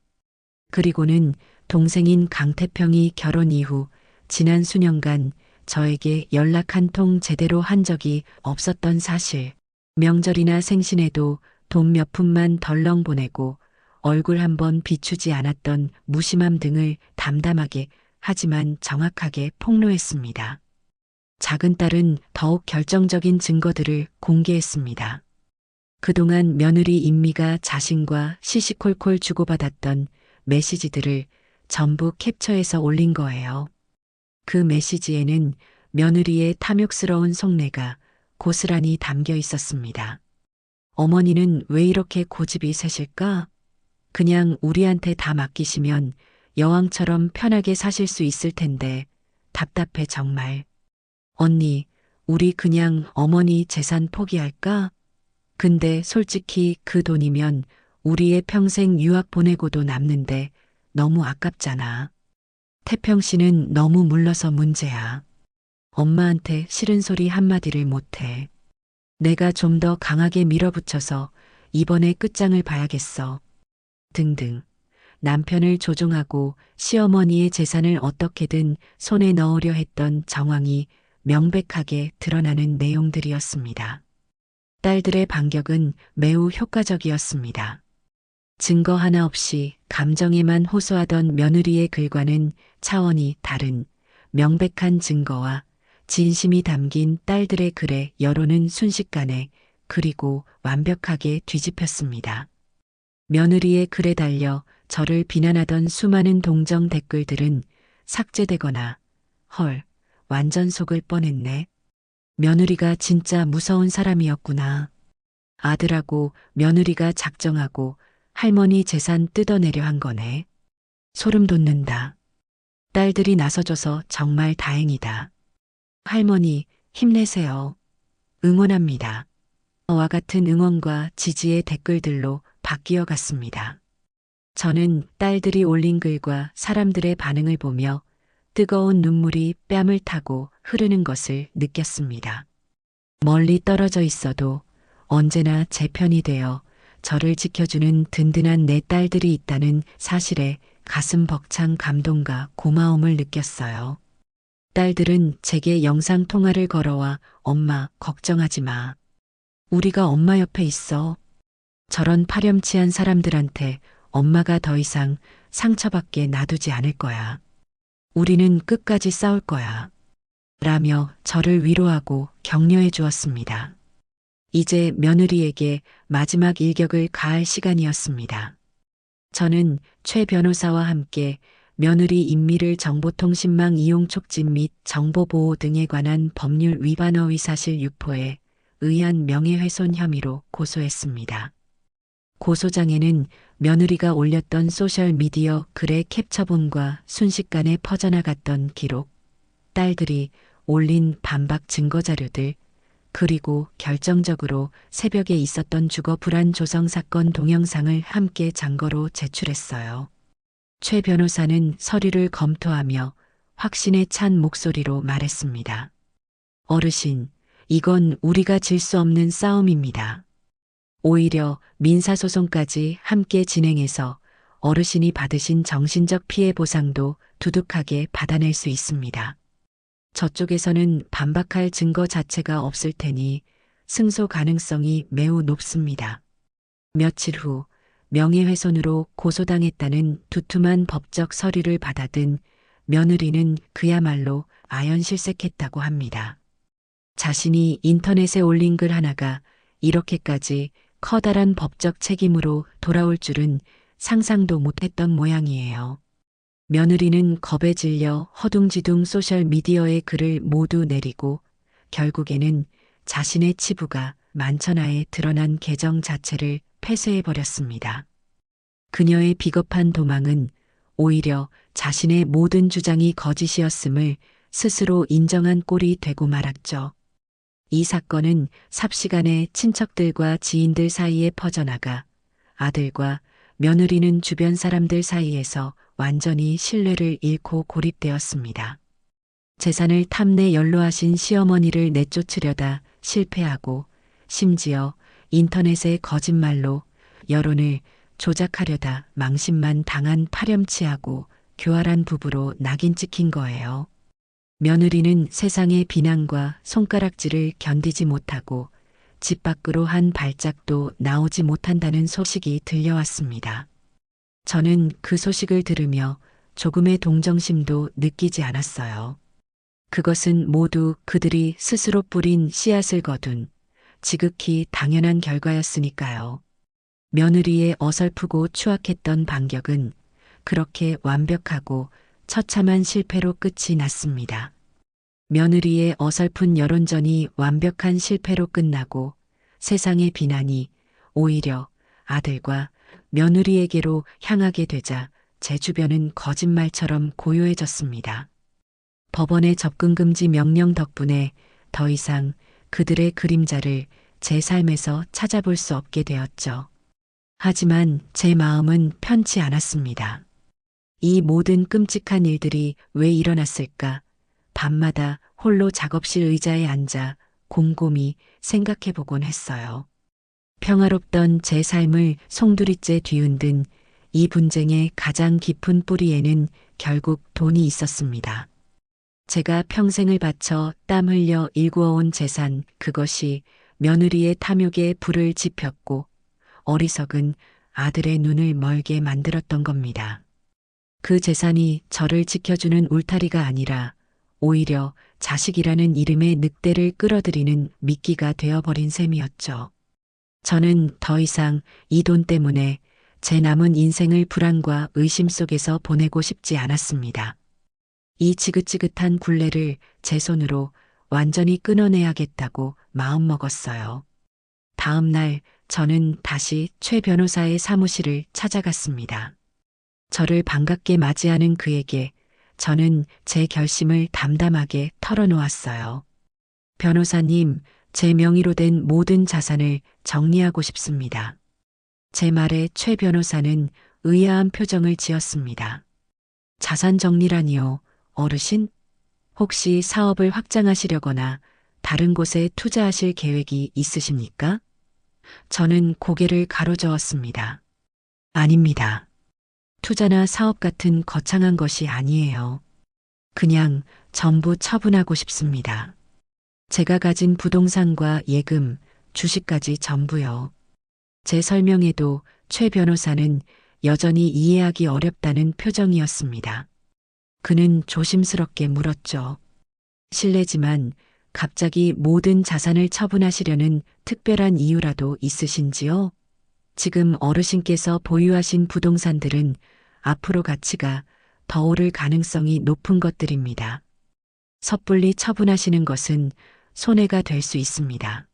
Speaker 1: 그리고는 동생인 강태평이 결혼 이후 지난 수년간 저에게 연락 한 통 제대로 한 적이 없었던 사실, 명절이나 생신에도 돈 몇 푼만 덜렁 보내고 얼굴 한번 비추지 않았던 무심함 등을 담담하게 하지만 정확하게 폭로했습니다. 작은 딸은 더욱 결정적인 증거들을 공개했습니다. 그동안 며느리 임미가 자신과 시시콜콜 주고받았던 메시지들을 전부 캡처해서 올린 거예요. 그 메시지에는 며느리의 탐욕스러운 속내가 고스란히 담겨 있었습니다. 어머니는 왜 이렇게 고집이 세실까? 그냥 우리한테 다 맡기시면 여왕처럼 편하게 사실 수 있을 텐데 답답해 정말. 언니, 우리 그냥 어머니 재산 포기할까? 근데 솔직히 그 돈이면 우리의 평생 유학 보내고도 남는데 너무 아깝잖아. 태평 씨는 너무 물러서 문제야. 엄마한테 싫은 소리 한마디를 못해. 내가 좀 더 강하게 밀어붙여서 이번에 끝장을 봐야겠어. 등등. 남편을 조종하고 시어머니의 재산을 어떻게든 손에 넣으려 했던 정황이 명백하게 드러나는 내용들이었습니다. 딸들의 반격은 매우 효과적이었습니다. 증거 하나 없이 감정에만 호소하던 며느리의 글과는 차원이 다른 명백한 증거와 진심이 담긴 딸들의 글에 여론은 순식간에 그리고 완벽하게 뒤집혔습니다. 며느리의 글에 달려 저를 비난하던 수많은 동정 댓글들은 삭제되거나 헐, 완전 속을 뻔했네. 며느리가 진짜 무서운 사람이었구나. 아들하고 며느리가 작정하고 할머니 재산 뜯어내려 한 거네. 소름 돋는다. 딸들이 나서줘서 정말 다행이다. 할머니, 힘내세요. 응원합니다. 와 같은 응원과 지지의 댓글들로 바뀌어 갔습니다. 저는 딸들이 올린 글과 사람들의 반응을 보며 뜨거운 눈물이 뺨을 타고 흐르는 것을 느꼈습니다. 멀리 떨어져 있어도 언제나 제 편이 되어 저를 지켜주는 든든한 내 딸들이 있다는 사실에 가슴 벅찬 감동과 고마움을 느꼈어요. 딸들은 제게 영상 통화를 걸어와 엄마, 걱정하지 마. 우리가 엄마 옆에 있어. 저런 파렴치한 사람들한테 엄마가 더 이상 상처받게 놔두지 않을 거야. 우리는 끝까지 싸울 거야. 라며 저를 위로하고 격려해 주었습니다. 이제 며느리에게 마지막 일격을 가할 시간이었습니다. 저는 최 변호사와 함께 며느리 인미를 정보통신망 이용 촉진 및 정보보호 등에 관한 법률 위반 허위 사실 유포에 의한 명예훼손 혐의로 고소했습니다. 고소장에는 며느리가 올렸던 소셜미디어 글의 캡처본과 순식간에 퍼져나갔던 기록, 딸들이 올린 반박 증거자료들, 그리고 결정적으로 새벽에 있었던 주거 불안 조성 사건 동영상을 함께 증거로 제출했어요. 최 변호사는 서류를 검토하며 확신에 찬 목소리로 말했습니다. 어르신, 이건 우리가 질 수 없는 싸움입니다. 오히려 민사소송까지 함께 진행해서 어르신이 받으신 정신적 피해 보상도 두둑하게 받아낼 수 있습니다. 저쪽에서는 반박할 증거 자체가 없을 테니 승소 가능성이 매우 높습니다. 며칠 후 명예훼손으로 고소당했다는 두툼한 법적 서류를 받아든 며느리는 그야말로 아연실색했다고 합니다. 자신이 인터넷에 올린 글 하나가 이렇게까지 커다란 법적 책임으로 돌아올 줄은 상상도 못했던 모양이에요. 며느리는 겁에 질려 허둥지둥 소셜미디어에 글을 모두 내리고 결국에는 자신의 치부가 만천하에 드러난 계정 자체를 폐쇄해버렸습니다. 그녀의 비겁한 도망은 오히려 자신의 모든 주장이 거짓이었음을 스스로 인정한 꼴이 되고 말았죠. 이 사건은 삽시간에 친척들과 지인들 사이에 퍼져나가 아들과 며느리는 주변 사람들 사이에서 완전히 신뢰를 잃고 고립되었습니다. 재산을 탐내 연로하신 시어머니를 내쫓으려다 실패하고 심지어 인터넷의 거짓말로 여론을 조작하려다 망신만 당한 파렴치하고 교활한 부부로 낙인 찍힌 거예요. 며느리는 세상의 비난과 손가락질을 견디지 못하고 집 밖으로 한 발짝도 나오지 못한다는 소식이 들려왔습니다. 저는 그 소식을 들으며 조금의 동정심도 느끼지 않았어요. 그것은 모두 그들이 스스로 뿌린 씨앗을 거둔 지극히 당연한 결과였으니까요. 며느리의 어설프고 추악했던 반격은 그렇게 완벽하고 처참한 실패로 끝이 났습니다. 며느리의 어설픈 여론전이 완벽한 실패로 끝나고 세상의 비난이 오히려 아들과 며느리에게로 향하게 되자 제 주변은 거짓말처럼 고요해졌습니다. 법원의 접근 금지 명령 덕분에 더 이상 그들의 그림자를 제 삶에서 찾아볼 수 없게 되었죠. 하지만 제 마음은 편치 않았습니다. 이 모든 끔찍한 일들이 왜 일어났을까? 밤마다 홀로 작업실 의자에 앉아 곰곰이 생각해 보곤 했어요. 평화롭던 제 삶을 송두리째 뒤흔든 이 분쟁의 가장 깊은 뿌리에는 결국 돈이 있었습니다. 제가 평생을 바쳐 땀 흘려 일구어온 재산, 그것이 며느리의 탐욕에 불을 지폈고 어리석은 아들의 눈을 멀게 만들었던 겁니다. 그 재산이 저를 지켜주는 울타리가 아니라 오히려 자식이라는 이름의 늑대를 끌어들이는 미끼가 되어버린 셈이었죠. 저는 더 이상 이 돈 때문에 제 남은 인생을 불안과 의심 속에서 보내고 싶지 않았습니다. 이 지긋지긋한 굴레를 제 손으로 완전히 끊어내야겠다고 마음먹었어요. 다음 날 저는 다시 최 변호사의 사무실을 찾아갔습니다. 저를 반갑게 맞이하는 그에게 저는 제 결심을 담담하게 털어놓았어요. 변호사님, 제 명의로 된 모든 자산을 정리하고 싶습니다. 제 말에 최 변호사는 의아한 표정을 지었습니다. 자산 정리라니요, 어르신? 혹시 사업을 확장하시려거나 다른 곳에 투자하실 계획이 있으십니까? 저는 고개를 가로저었습니다. 아닙니다. 투자나 사업 같은 거창한 것이 아니에요. 그냥 전부 처분하고 싶습니다. 제가 가진 부동산과 예금, 주식까지 전부요. 제 설명에도 최 변호사는 여전히 이해하기 어렵다는 표정이었습니다. 그는 조심스럽게 물었죠. 실례지만 갑자기 모든 자산을 처분하시려는 특별한 이유라도 있으신지요? 지금 어르신께서 보유하신 부동산들은 앞으로 가치가 더 오를 가능성이 높은 것들입니다. 섣불리 처분하시는 것은 손해가 될 수 있습니다.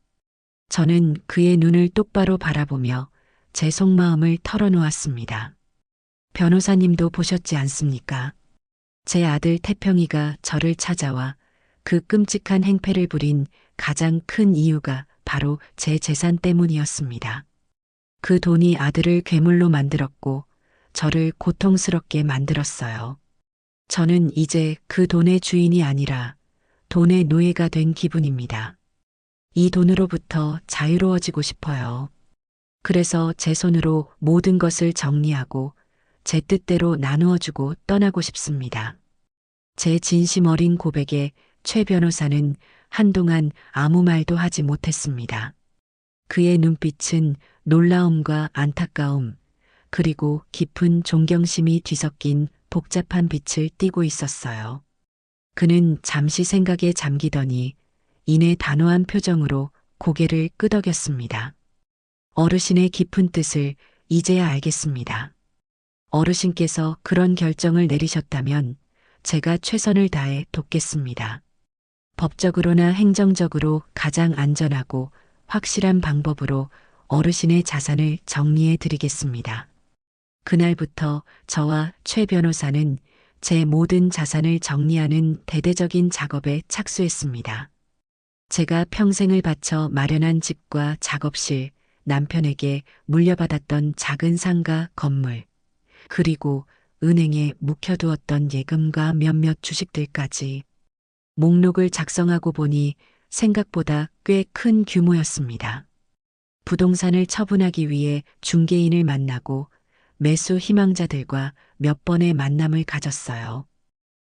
Speaker 1: 저는 그의 눈을 똑바로 바라보며 제 속마음을 털어놓았습니다. 변호사님도 보셨지 않습니까? 제 아들 태평이가 저를 찾아와 그 끔찍한 행패를 부린 가장 큰 이유가 바로 제 재산 때문이었습니다. 그 돈이 아들을 괴물로 만들었고 저를 고통스럽게 만들었어요. 저는 이제 그 돈의 주인이 아니라 돈의 노예가 된 기분입니다. 이 돈으로부터 자유로워지고 싶어요. 그래서 제 손으로 모든 것을 정리하고 제 뜻대로 나누어주고 떠나고 싶습니다. 제 진심 어린 고백에 최 변호사는 한동안 아무 말도 하지 못했습니다. 그의 눈빛은 놀라움과 안타까움, 그리고 깊은 존경심이 뒤섞인 복잡한 빛을 띠고 있었어요. 그는 잠시 생각에 잠기더니 이내 단호한 표정으로 고개를 끄덕였습니다. 어르신의 깊은 뜻을 이제야 알겠습니다. 어르신께서 그런 결정을 내리셨다면 제가 최선을 다해 돕겠습니다. 법적으로나 행정적으로 가장 안전하고 확실한 방법으로 어르신의 자산을 정리해 드리겠습니다. 그날부터 저와 최 변호사는 제 모든 자산을 정리하는 대대적인 작업에 착수했습니다. 제가 평생을 바쳐 마련한 집과 작업실, 남편에게 물려받았던 작은 상가 건물, 그리고 은행에 묵혀두었던 예금과 몇몇 주식들까지 목록을 작성하고 보니 생각보다 꽤 큰 규모였습니다. 부동산을 처분하기 위해 중개인을 만나고 매수 희망자들과 몇 번의 만남을 가졌어요.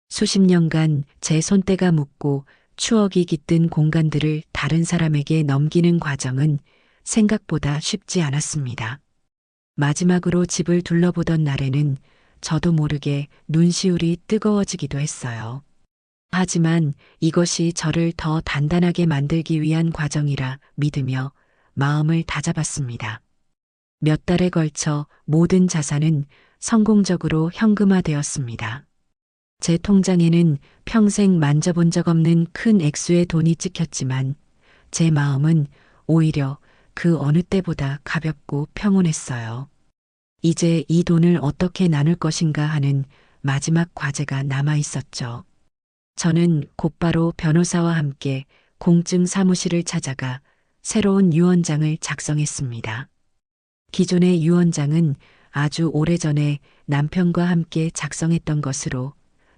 Speaker 1: 수십 년간 제 손때가 묻고 추억이 깃든 공간들을 다른 사람에게 넘기는 과정은 생각보다 쉽지 않았습니다. 마지막으로 집을 둘러보던 날에는 저도 모르게 눈시울이 뜨거워지기도 했어요. 하지만 이것이 저를 더 단단하게 만들기 위한 과정이라 믿으며 마음을 다잡았습니다. 몇 달에 걸쳐 모든 자산은 성공적으로 현금화되었습니다. 제 통장에는 평생 만져본 적 없는 큰 액수의 돈이 찍혔지만 제 마음은 오히려 그 어느 때보다 가볍고 평온했어요. 이제 이 돈을 어떻게 나눌 것인가 하는 마지막 과제가 남아 있었죠. 저는 곧바로 변호사와 함께 공증 사무실을 찾아가 새로운 유언장을 작성했습니다. 기존의 유언장은 아주 오래전에 남편과 함께 작성했던 것으로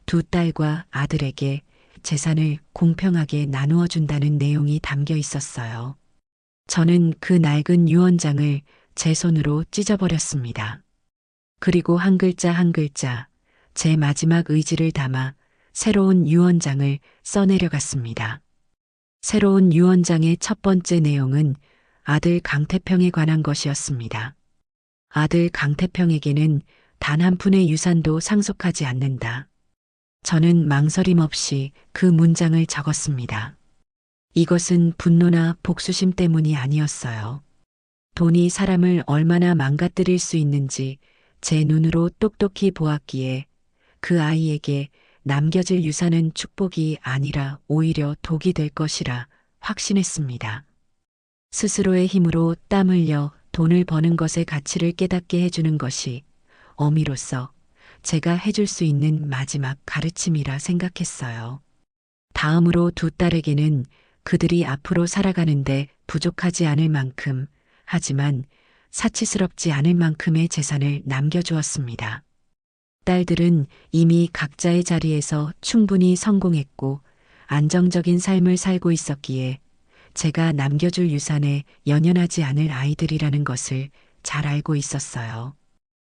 Speaker 1: 두 딸과 아들에게 재산을 공평하게 나누어 준다는 내용이 담겨 있었어요. 저는 그 낡은 유언장을 제 손으로 찢어버렸습니다. 그리고 한 글자 한 글자 제 마지막 의지를 담아 새로운 유언장을 써내려갔습니다. 새로운 유언장의 첫 번째 내용은 아들 강태평에 관한 것이었습니다. 아들 강태평에게는 단 한 푼의 유산도 상속하지 않는다. 저는 망설임 없이 그 문장을 적었습니다. 이것은 분노나 복수심 때문이 아니었어요. 돈이 사람을 얼마나 망가뜨릴 수 있는지 제 눈으로 똑똑히 보았기에 그 아이에게 남겨질 유산은 축복이 아니라 오히려 독이 될 것이라 확신했습니다. 스스로의 힘으로 땀 흘려 돈을 버는 것의 가치를 깨닫게 해주는 것이 어미로서 제가 해줄 수 있는 마지막 가르침이라 생각했어요. 다음으로 두 딸에게는 그들이 앞으로 살아가는데 부족하지 않을 만큼, 하지만 사치스럽지 않을 만큼의 재산을 남겨주었습니다. 딸들은 이미 각자의 자리에서 충분히 성공했고 안정적인 삶을 살고 있었기에 제가 남겨줄 유산에 연연하지 않을 아이들이라는 것을 잘 알고 있었어요.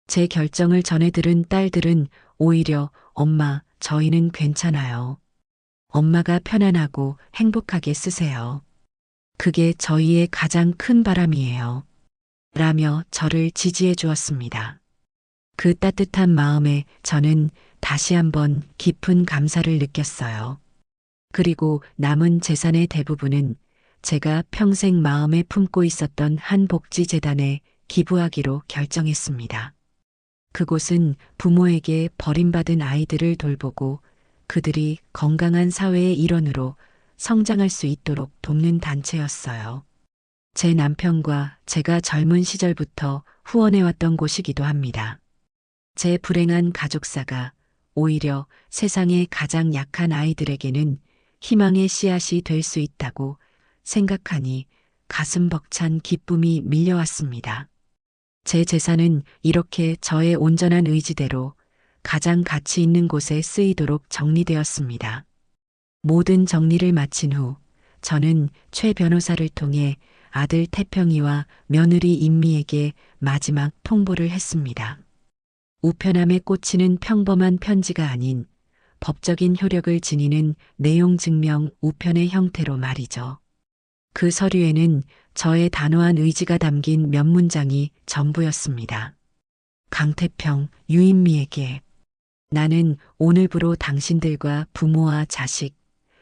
Speaker 1: 제 결정을 전해 들은 딸들은 오히려 엄마, 저희는 괜찮아요. 엄마가 편안하고 행복하게 쓰세요. 그게 저희의 가장 큰 바람이에요. 라며 저를 지지해 주었습니다. 그 따뜻한 마음에 저는 다시 한번 깊은 감사를 느꼈어요. 그리고 남은 재산의 대부분은 제가 평생 마음에 품고 있었던 한 복지재단에 기부하기로 결정했습니다. 그곳은 부모에게 버림받은 아이들을 돌보고 그들이 건강한 사회의 일원으로 성장할 수 있도록 돕는 단체였어요. 제 남편과 제가 젊은 시절부터 후원해왔던 곳이기도 합니다. 제 불행한 가족사가 오히려 세상의 가장 약한 아이들에게는 희망의 씨앗이 될 수 있다고 생각하니 가슴 벅찬 기쁨이 밀려왔습니다. 제 재산은 이렇게 저의 온전한 의지대로 가장 가치 있는 곳에 쓰이도록 정리되었습니다. 모든 정리를 마친 후 저는 최 변호사를 통해 아들 태평이와 며느리 임미에게 마지막 통보를 했습니다. 우편함에 꽂히는 평범한 편지가 아닌 법적인 효력을 지니는 내용 증명 우편의 형태로 말이죠. 그 서류에는 저의 단호한 의지가 담긴 몇 문장이 전부였습니다. 강태평, 유인미에게 나는 오늘부로 당신들과 부모와 자식,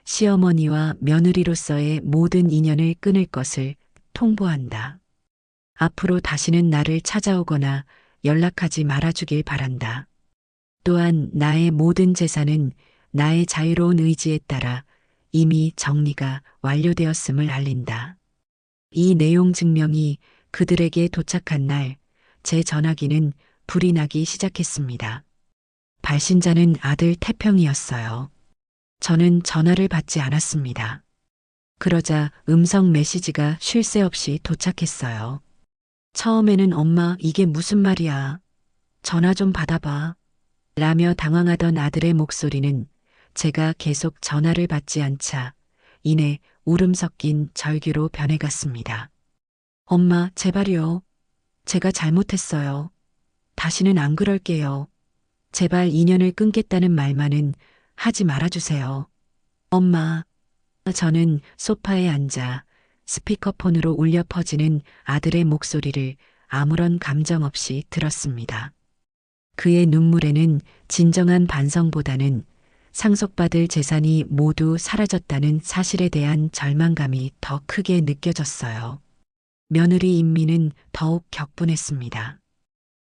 Speaker 1: 시어머니와 며느리로서의 모든 인연을 끊을 것을 통보한다. 앞으로 다시는 나를 찾아오거나 연락하지 말아주길 바란다. 또한 나의 모든 재산은 나의 자유로운 의지에 따라 이미 정리가 완료되었음을 알린다. 이 내용 증명이 그들에게 도착한 날, 제 전화기는 불이 나기 시작했습니다. 발신자는 아들 태평이었어요. 저는 전화를 받지 않았습니다. 그러자 음성 메시지가 쉴 새 없이 도착했어요. 처음에는 엄마, 이게 무슨 말이야. 전화 좀 받아봐. 라며 당황하던 아들의 목소리는 제가 계속 전화를 받지 않자 이내 울음 섞인 절규로 변해갔습니다. 엄마, 제발요. 제가 잘못했어요. 다시는 안 그럴게요. 제발 인연을 끊겠다는 말만은 하지 말아주세요. 엄마. 저는 소파에 앉아 스피커폰으로 울려 퍼지는 아들의 목소리를 아무런 감정 없이 들었습니다. 그의 눈물에는 진정한 반성보다는 상속받을 재산이 모두 사라졌다는 사실에 대한 절망감이 더 크게 느껴졌어요. 며느리 임미는 더욱 격분했습니다.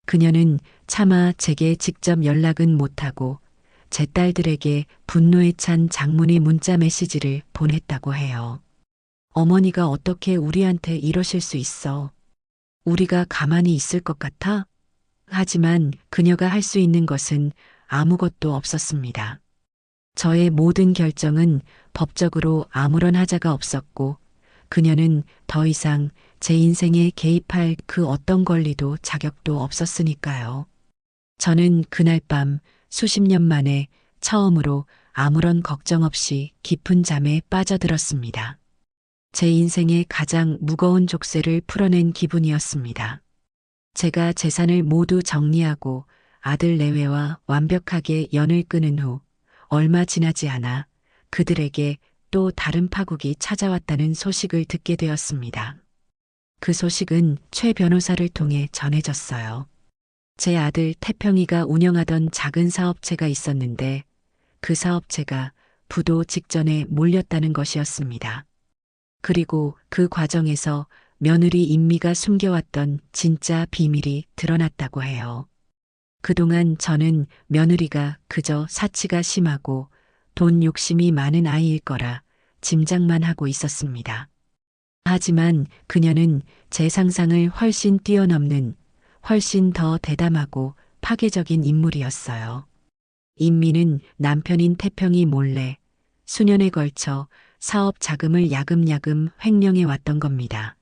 Speaker 1: 그녀는 차마 제게 직접 연락은 못하고 제 딸들에게 분노에 찬 장문의 문자 메시지를 보냈다고 해요. 어머니가 어떻게 우리한테 이러실 수 있어? 우리가 가만히 있을 것 같아? 하지만 그녀가 할 수 있는 것은 아무것도 없었습니다. 저의 모든 결정은 법적으로 아무런 하자가 없었고 그녀는 더 이상 제 인생에 개입할 그 어떤 권리도 자격도 없었으니까요. 저는 그날 밤 수십 년 만에 처음으로 아무런 걱정 없이 깊은 잠에 빠져들었습니다. 제 인생의 가장 무거운 족쇄를 풀어낸 기분이었습니다. 제가 재산을 모두 정리하고 아들 내외와 완벽하게 연을 끊은 후 얼마 지나지 않아 그들에게 또 다른 파국이 찾아왔다는 소식을 듣게 되었습니다. 그 소식은 최 변호사를 통해 전해졌어요. 제 아들 태평이가 운영하던 작은 사업체가 있었는데 그 사업체가 부도 직전에 몰렸다는 것이었습니다. 그리고 그 과정에서 며느리 임미가 숨겨왔던 진짜 비밀이 드러났다고 해요. 그동안 저는 며느리가 그저 사치가 심하고 돈 욕심이 많은 아이일 거라 짐작만 하고 있었습니다. 하지만 그녀는 제 상상을 훨씬 뛰어넘는 훨씬 더 대담하고 파괴적인 인물이었어요. 인미는 남편인 태평이 몰래 수년에 걸쳐 사업 자금을 야금야금 횡령해 왔던 겁니다.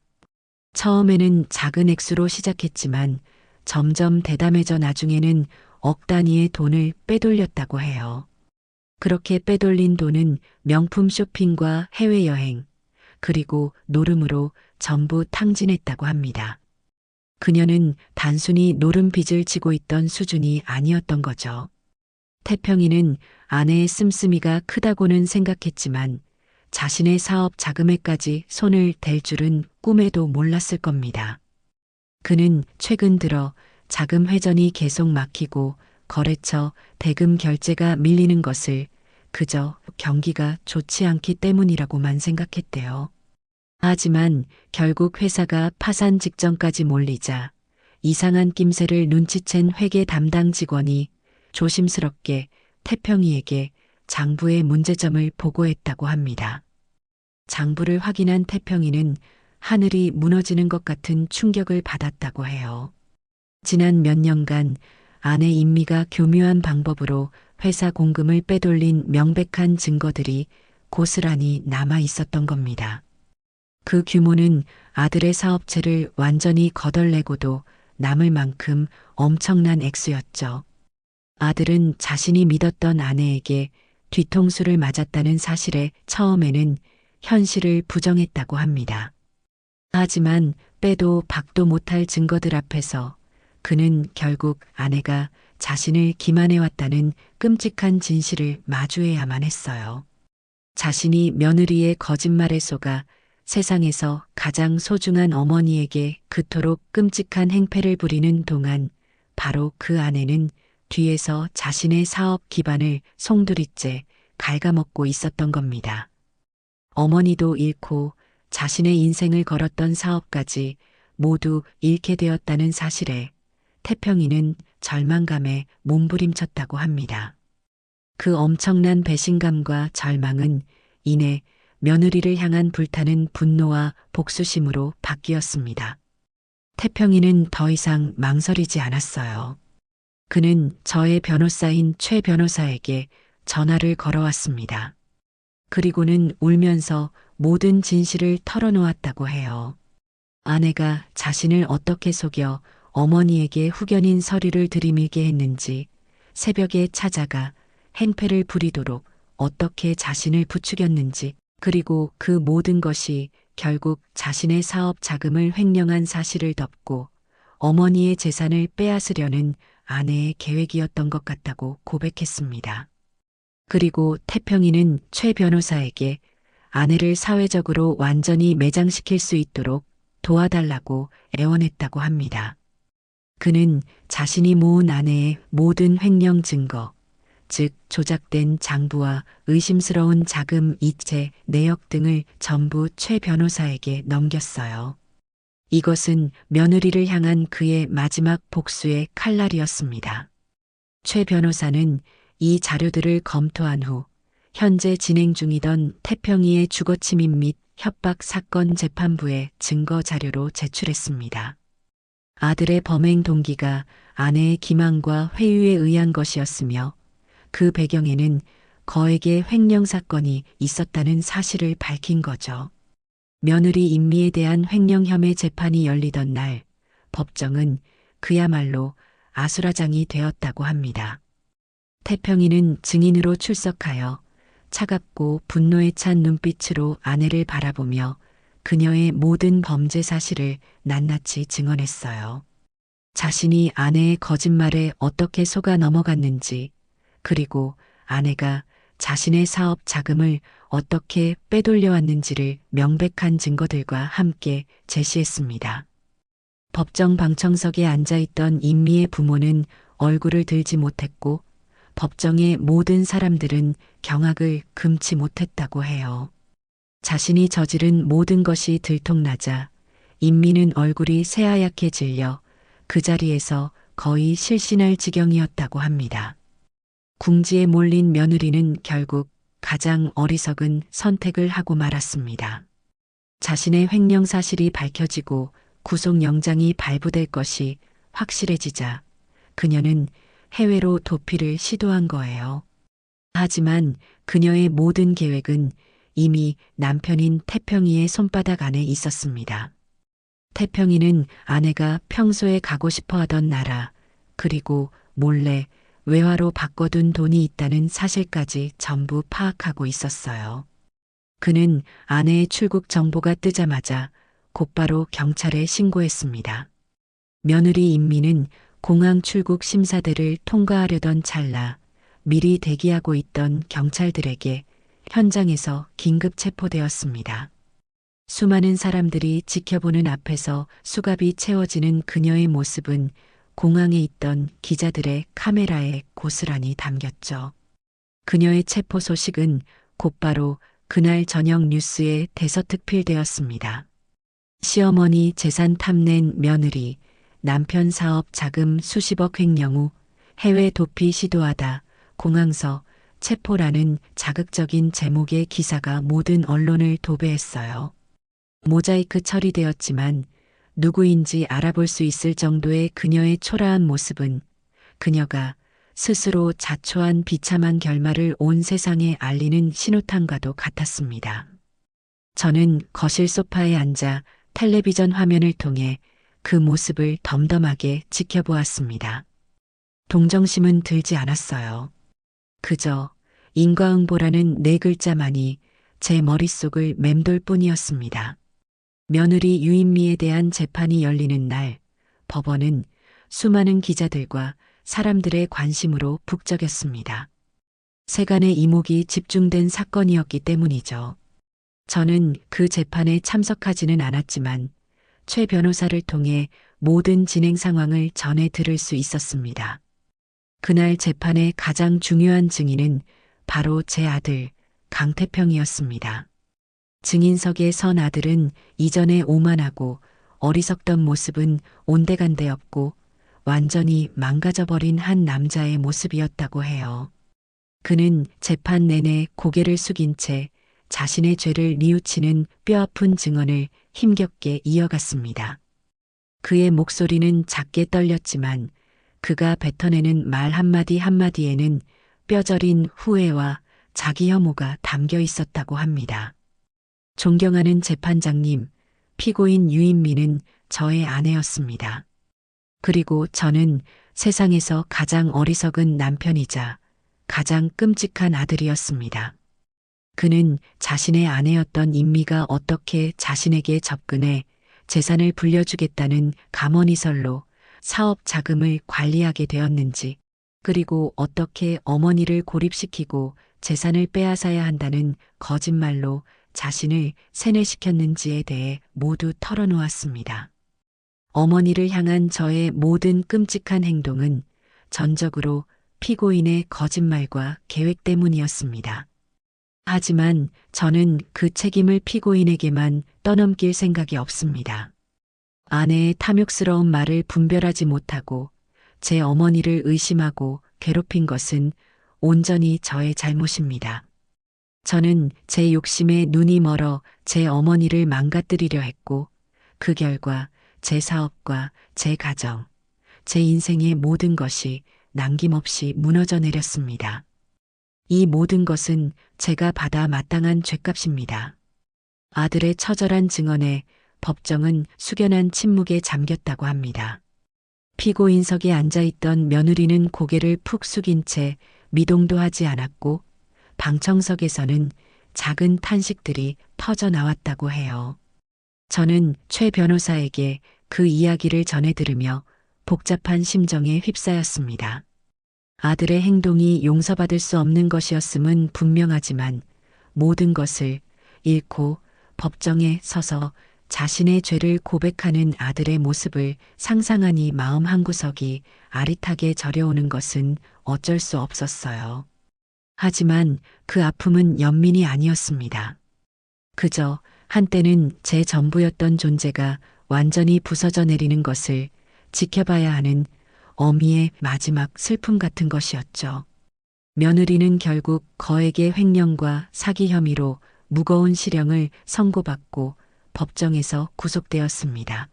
Speaker 1: 처음에는 작은 액수로 시작했지만 점점 대담해져 나중에는 억 단위의 돈을 빼돌렸다고 해요. 그렇게 빼돌린 돈은 명품 쇼핑과 해외여행, 그리고 노름으로 전부 탕진했다고 합니다. 그녀는 단순히 노름 빚을 지고 있던 수준이 아니었던 거죠. 태평이는 아내의 씀씀이가 크다고는 생각했지만 자신의 사업 자금에까지 손을 댈 줄은 꿈에도 몰랐을 겁니다. 그는 최근 들어 자금 회전이 계속 막히고 거래처 대금 결제가 밀리는 것을 그저 경기가 좋지 않기 때문이라고만 생각했대요. 하지만 결국 회사가 파산 직전까지 몰리자 이상한 낌새를 눈치챈 회계 담당 직원이 조심스럽게 태평이에게 장부의 문제점을 보고했다고 합니다. 장부를 확인한 태평이는 하늘이 무너지는 것 같은 충격을 받았다고 해요. 지난 몇 년간 아내 인미가 교묘한 방법으로 회사 공금을 빼돌린 명백한 증거들이 고스란히 남아 있었던 겁니다. 그 규모는 아들의 사업체를 완전히 거덜내고도 남을 만큼 엄청난 액수였죠. 아들은 자신이 믿었던 아내에게 뒤통수를 맞았다는 사실에 처음에는 현실을 부정했다고 합니다. 하지만 빼도 박도 못할 증거들 앞에서 그는 결국 아내가 자신을 기만해왔다는 끔찍한 진실을 마주해야만 했어요. 자신이 며느리의 거짓말에 속아 세상에서 가장 소중한 어머니에게 그토록 끔찍한 행패를 부리는 동안 바로 그 아내는 뒤에서 자신의 사업 기반을 송두리째 갉아먹고 있었던 겁니다. 어머니도 잃고 자신의 인생을 걸었던 사업까지 모두 잃게 되었다는 사실에 태평이는 절망감에 몸부림쳤다고 합니다. 그 엄청난 배신감과 절망은 이내 며느리를 향한 불타는 분노와 복수심으로 바뀌었습니다. 태평이는 더 이상 망설이지 않았어요. 그는 저의 변호사인 최 변호사에게 전화를 걸어왔습니다. 그리고는 울면서 모든 진실을 털어놓았다고 해요. 아내가 자신을 어떻게 속여 어머니에게 후견인 서류를 들이밀게 했는지, 새벽에 찾아가 행패를 부리도록 어떻게 자신을 부추겼는지, 그리고 그 모든 것이 결국 자신의 사업 자금을 횡령한 사실을 덮고 어머니의 재산을 빼앗으려는 아내의 계획이었던 것 같다고 고백했습니다. 그리고 태평이는 최 변호사에게 아내를 사회적으로 완전히 매장시킬 수 있도록 도와달라고 애원했다고 합니다. 그는 자신이 모은 아내의 모든 횡령 증거, 즉 조작된 장부와 의심스러운 자금 이체 내역 등을 전부 최 변호사에게 넘겼어요. 이것은 며느리를 향한 그의 마지막 복수의 칼날이었습니다. 최 변호사는 이 자료들을 검토한 후 현재 진행 중이던 태평이의 주거침입 및 협박 사건 재판부에 증거 자료로 제출했습니다. 아들의 범행 동기가 아내의 기만과 회유에 의한 것이었으며 그 배경에는 거액의 횡령 사건이 있었다는 사실을 밝힌 거죠. 며느리 인미에 대한 횡령 혐의 재판이 열리던 날 법정은 그야말로 아수라장이 되었다고 합니다. 태평이는 증인으로 출석하여 차갑고 분노에 찬 눈빛으로 아내를 바라보며 그녀의 모든 범죄 사실을 낱낱이 증언했어요. 자신이 아내의 거짓말에 어떻게 속아 넘어갔는지, 그리고 아내가 자신의 사업 자금을 어떻게 빼돌려왔는지를 명백한 증거들과 함께 제시했습니다. 법정 방청석에 앉아있던 인미의 부모는 얼굴을 들지 못했고 법정의 모든 사람들은 경악을 금치 못했다고 해요. 자신이 저지른 모든 것이 들통나자 인미는 얼굴이 새하얗게 질려 그 자리에서 거의 실신할 지경이었다고 합니다. 궁지에 몰린 며느리는 결국 가장 어리석은 선택을 하고 말았습니다. 자신의 횡령 사실이 밝혀지고 구속영장이 발부될 것이 확실해지자 그녀는 해외로 도피를 시도한 거예요. 하지만 그녀의 모든 계획은 이미 남편인 태평이의 손바닥 안에 있었습니다. 태평이는 아내가 평소에 가고 싶어 하던 나라, 그리고 몰래 외화로 바꿔둔 돈이 있다는 사실까지 전부 파악하고 있었어요. 그는 아내의 출국 정보가 뜨자마자 곧바로 경찰에 신고했습니다. 며느리 임미는 공항 출국 심사대를 통과하려던 찰나 미리 대기하고 있던 경찰들에게 현장에서 긴급 체포되었습니다. 수많은 사람들이 지켜보는 앞에서 수갑이 채워지는 그녀의 모습은 공항에 있던 기자들의 카메라에 고스란히 담겼죠. 그녀의 체포 소식은 곧바로 그날 저녁 뉴스에 대서특필되었습니다. 시어머니 재산 탐낸 며느리, 남편 사업 자금 수십억 횡령 후 해외 도피 시도하다 공항서 체포라는 자극적인 제목의 기사가 모든 언론을 도배했어요. 모자이크 처리되었지만 누구인지 알아볼 수 있을 정도의 그녀의 초라한 모습은 그녀가 스스로 자초한 비참한 결말을 온 세상에 알리는 신호탄과도 같았습니다. 저는 거실 소파에 앉아 텔레비전 화면을 통해 그 모습을 덤덤하게 지켜보았습니다. 동정심은 들지 않았어요. 그저 인과응보라는 네 글자만이 제 머릿속을 맴돌 뿐이었습니다. 며느리 유인미에 대한 재판이 열리는 날, 법원은 수많은 기자들과 사람들의 관심으로 북적였습니다. 세간의 이목이 집중된 사건이었기 때문이죠. 저는 그 재판에 참석하지는 않았지만 최 변호사를 통해 모든 진행 상황을 전해 들을 수 있었습니다. 그날 재판의 가장 중요한 증인은 바로 제 아들 강태평이었습니다. 증인석에 선 아들은 이전에 오만하고 어리석던 모습은 온데간데 없고 완전히 망가져버린 한 남자의 모습이었다고 해요. 그는 재판 내내 고개를 숙인 채 자신의 죄를 뉘우치는 뼈아픈 증언을 힘겹게 이어갔습니다. 그의 목소리는 작게 떨렸지만 그가 뱉어내는 말 한마디 한마디에는 뼈저린 후회와 자기 혐오가 담겨 있었다고 합니다. 존경하는 재판장님, 피고인 유인미는 저의 아내였습니다. 그리고 저는 세상에서 가장 어리석은 남편이자 가장 끔찍한 아들이었습니다. 그는 자신의 아내였던 임미가 어떻게 자신에게 접근해 재산을 불려주겠다는 감언이설로 사업 자금을 관리하게 되었는지, 그리고 어떻게 어머니를 고립시키고 재산을 빼앗아야 한다는 거짓말로 자신을 세뇌시켰는지에 대해 모두 털어놓았습니다. 어머니를 향한 저의 모든 끔찍한 행동은 전적으로 피고인의 거짓말과 계획 때문이었습니다. 하지만 저는 그 책임을 피고인에게만 떠넘길 생각이 없습니다. 아내의 탐욕스러운 말을 분별하지 못하고 제 어머니를 의심하고 괴롭힌 것은 온전히 저의 잘못입니다. 저는 제 욕심에 눈이 멀어 제 어머니를 망가뜨리려 했고 그 결과 제 사업과 제 가정, 제 인생의 모든 것이 남김없이 무너져 내렸습니다. 이 모든 것은 제가 받아 마땅한 죗값입니다. 아들의 처절한 증언에 법정은 숙연한 침묵에 잠겼다고 합니다. 피고인석에 앉아있던 며느리는 고개를 푹 숙인 채 미동도 하지 않았고 방청석에서는 작은 탄식들이 터져 나왔다고 해요. 저는 최 변호사에게 그 이야기를 전해 들으며 복잡한 심정에 휩싸였습니다. 아들의 행동이 용서받을 수 없는 것이었음은 분명하지만 모든 것을 잃고 법정에 서서 자신의 죄를 고백하는 아들의 모습을 상상하니 마음 한구석이 아릿하게 저려오는 것은 어쩔 수 없었어요. 하지만 그 아픔은 연민이 아니었습니다. 그저 한때는 제 전부였던 존재가 완전히 부서져 내리는 것을 지켜봐야 하는 어미의 마지막 슬픔 같은 것이었죠. 며느리는 결국 거액의 횡령과 사기 혐의로 무거운 실형을 선고받고 법정에서 구속되었습니다.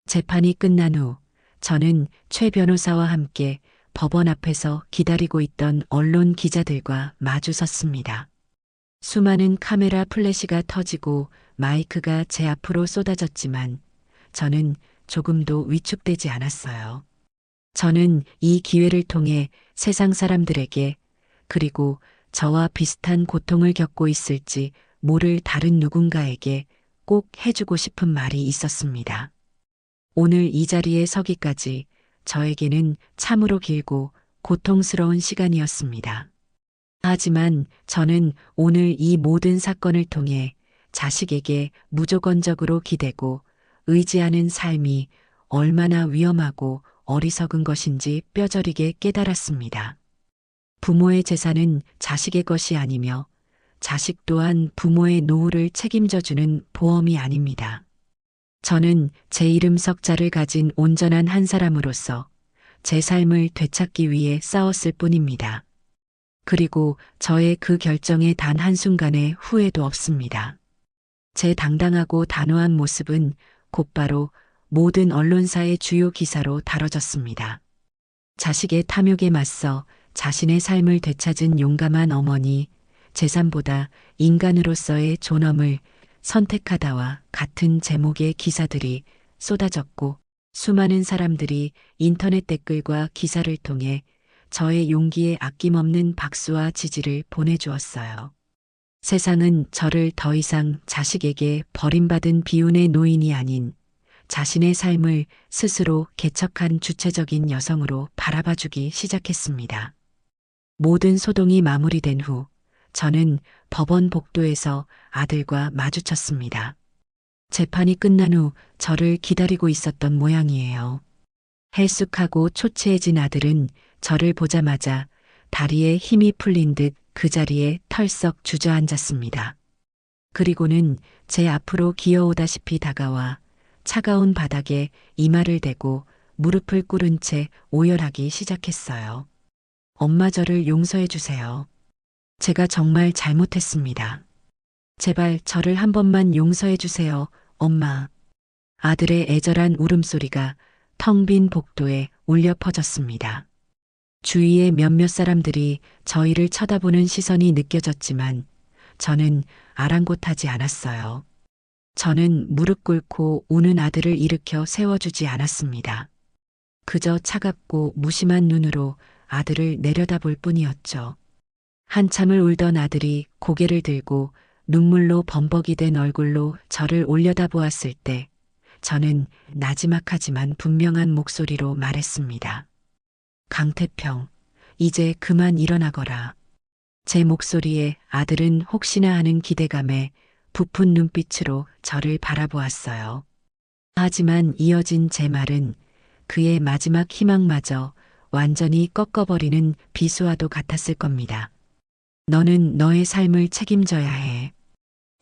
Speaker 1: 재판이 끝난 후 저는 최 변호사와 함께 법원 앞에서 기다리고 있던 언론 기자들과 마주섰습니다. 수많은 카메라 플래시가 터지고 마이크가 제 앞으로 쏟아졌지만 저는 조금도 위축되지 않았어요. 저는 이 기회를 통해 세상 사람들에게 그리고 저와 비슷한 고통을 겪고 있을지 모를 다른 누군가에게 꼭 해주고 싶은 말이 있었습니다. 오늘 이 자리에 서기까지 저에게는 참으로 길고 고통스러운 시간이었습니다. 하지만 저는 오늘 이 모든 사건을 통해 자식에게 무조건적으로 기대고 의지하는 삶이 얼마나 위험하고 어리석은 것인지 뼈저리게 깨달았습니다. 부모의 재산은 자식의 것이 아니며 자식 또한 부모의 노후를 책임져주는 보험이 아닙니다. 저는 제 이름 석자를 가진 온전한 한 사람으로서 제 삶을 되찾기 위해 싸웠을 뿐입니다. 그리고 저의 그 결정에 단 한순간의 후회도 없습니다. 제 당당하고 단호한 모습은 곧바로 모든 언론사의 주요 기사로 다뤄졌습니다. 자식의 탐욕에 맞서 자신의 삶을 되찾은 용감한 어머니, 재산보다 인간으로서의 존엄을 선택하다와 같은 제목의 기사들이 쏟아졌고 수많은 사람들이 인터넷 댓글과 기사를 통해 저의 용기에 아낌없는 박수와 지지를 보내주었어요. 세상은 저를 더 이상 자식에게 버림받은 비운의 노인이 아닌 자신의 삶을 스스로 개척한 주체적인 여성으로 바라봐주기 시작했습니다. 모든 소동이 마무리된 후 저는 법원 복도에서 아들과 마주쳤습니다. 재판이 끝난 후 저를 기다리고 있었던 모양이에요. 헬쑥하고 초췌해진 아들은 저를 보자마자 다리에 힘이 풀린 듯 그 자리에 털썩 주저앉았습니다. 그리고는 제 앞으로 기어오다시피 다가와 차가운 바닥에 이마를 대고 무릎을 꿇은 채 오열하기 시작했어요. 엄마 저를 용서해 주세요. 제가 정말 잘못했습니다. 제발 저를 한 번만 용서해 주세요, 엄마. 아들의 애절한 울음소리가 텅 빈 복도에 울려 퍼졌습니다. 주위의 몇몇 사람들이 저희를 쳐다보는 시선이 느껴졌지만 저는 아랑곳하지 않았어요. 저는 무릎 꿇고 우는 아들을 일으켜 세워주지 않았습니다. 그저 차갑고 무심한 눈으로 아들을 내려다볼 뿐이었죠. 한참을 울던 아들이 고개를 들고 눈물로 범벅이 된 얼굴로 저를 올려다보았을 때 저는 나지막하지만 분명한 목소리로 말했습니다. 강태평, 이제 그만 일어나거라. 제 목소리에 아들은 혹시나 하는 기대감에 부푼 눈빛으로 저를 바라보았어요. 하지만 이어진 제 말은 그의 마지막 희망마저 완전히 꺾어버리는 비수와도 같았을 겁니다. 너는 너의 삶을 책임져야 해.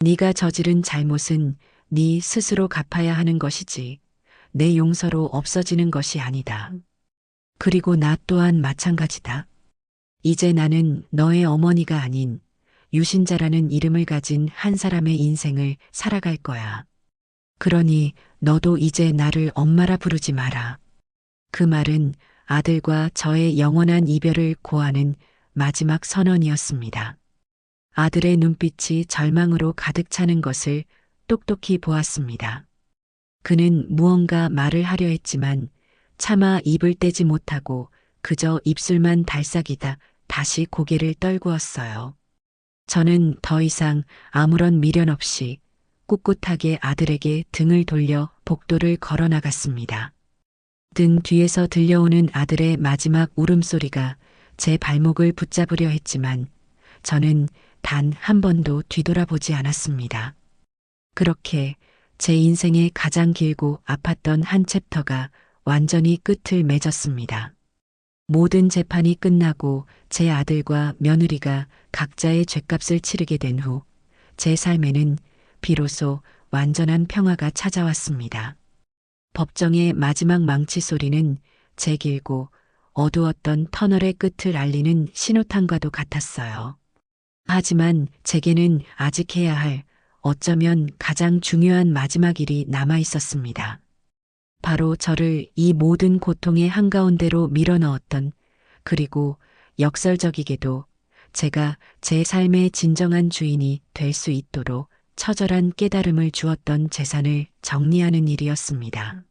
Speaker 1: 네가 저지른 잘못은 네 스스로 갚아야 하는 것이지 내 용서로 없어지는 것이 아니다. 그리고 나 또한 마찬가지다. 이제 나는 너의 어머니가 아닌 유신자라는 이름을 가진 한 사람의 인생을 살아갈 거야. 그러니 너도 이제 나를 엄마라 부르지 마라. 그 말은 아들과 저의 영원한 이별을 고하는 마지막 선언이었습니다. 아들의 눈빛이 절망으로 가득 차는 것을 똑똑히 보았습니다. 그는 무언가 말을 하려 했지만 차마 입을 떼지 못하고 그저 입술만 달싹이다 다시 고개를 떨구었어요. 저는 더 이상 아무런 미련 없이 꿋꿋하게 아들에게 등을 돌려 복도를 걸어 나갔습니다. 등 뒤에서 들려오는 아들의 마지막 울음소리가 제 발목을 붙잡으려 했지만 저는 단 한 번도 뒤돌아보지 않았습니다. 그렇게 제 인생의 가장 길고 아팠던 한 챕터가 완전히 끝을 맺었습니다. 모든 재판이 끝나고 제 아들과 며느리가 각자의 죗값을 치르게 된 후 제 삶에는 비로소 완전한 평화가 찾아왔습니다. 법정의 마지막 망치 소리는 제 길고 어두웠던 터널의 끝을 알리는 신호탄과도 같았어요. 하지만 제게는 아직 해야 할 어쩌면 가장 중요한 마지막 일이 남아 있었습니다. 바로 저를 이 모든 고통의 한가운데로 밀어넣었던, 그리고 역설적이게도 제가 제 삶의 진정한 주인이 될 수 있도록 처절한 깨달음을 주었던 재산을 정리하는 일이었습니다.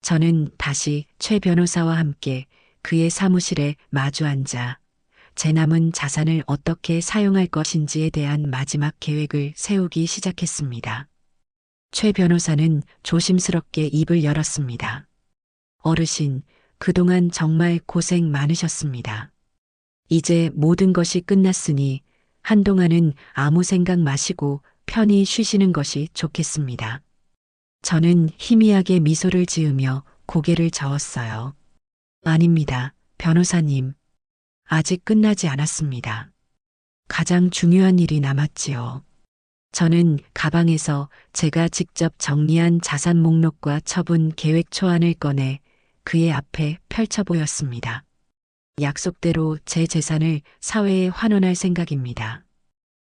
Speaker 1: 저는 다시 최 변호사와 함께 그의 사무실에 마주 앉아 제 남은 자산을 어떻게 사용할 것인지에 대한 마지막 계획을 세우기 시작했습니다. 최 변호사는 조심스럽게 입을 열었습니다. 어르신, 그동안 정말 고생 많으셨습니다. 이제 모든 것이 끝났으니 한동안은 아무 생각 마시고 편히 쉬시는 것이 좋겠습니다. 저는 희미하게 미소를 지으며 고개를 저었어요. 아닙니다, 변호사님. 아직 끝나지 않았습니다. 가장 중요한 일이 남았지요. 저는 가방에서 제가 직접 정리한 자산 목록과 처분 계획 초안을 꺼내 그의 앞에 펼쳐 보였습니다. 약속대로 제 재산을 사회에 환원할 생각입니다.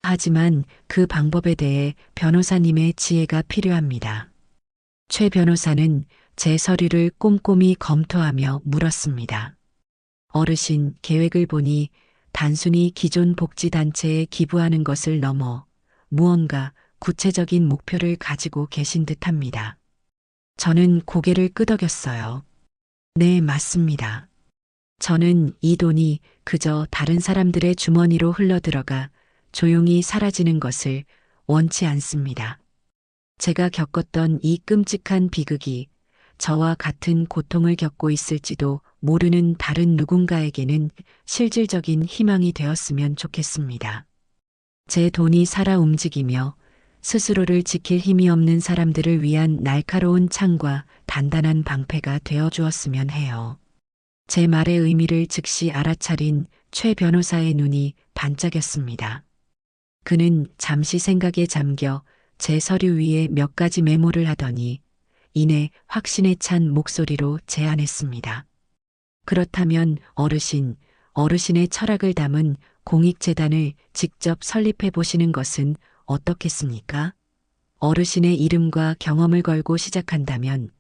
Speaker 1: 하지만 그 방법에 대해 변호사님의 지혜가 필요합니다. 최 변호사는 제 서류를 꼼꼼히 검토하며 물었습니다. 어르신, 계획을 보니 단순히 기존 복지단체에 기부하는 것을 넘어 무언가 구체적인 목표를 가지고 계신 듯합니다. 저는 고개를 끄덕였어요. 네, 맞습니다. 저는 이 돈이 그저 다른 사람들의 주머니로 흘러들어가 조용히 사라지는 것을 원치 않습니다. 제가 겪었던 이 끔찍한 비극이 저와 같은 고통을 겪고 있을지도 모르는 다른 누군가에게는 실질적인 희망이 되었으면 좋겠습니다. 제 돈이 살아 움직이며 스스로를 지킬 힘이 없는 사람들을 위한 날카로운 창과 단단한 방패가 되어 주었으면 해요. 제 말의 의미를 즉시 알아차린 최 변호사의 눈이 반짝였습니다. 그는 잠시 생각에 잠겨 제 서류 위에 몇 가지 메모를 하더니 이내 확신에 찬 목소리로 제안했습니다. 그렇다면 어르신, 어르신의 철학을 담은 공익재단을 직접 설립해 보시는 것은 어떻겠습니까? 어르신의 이름과 경험을 걸고 시작한다면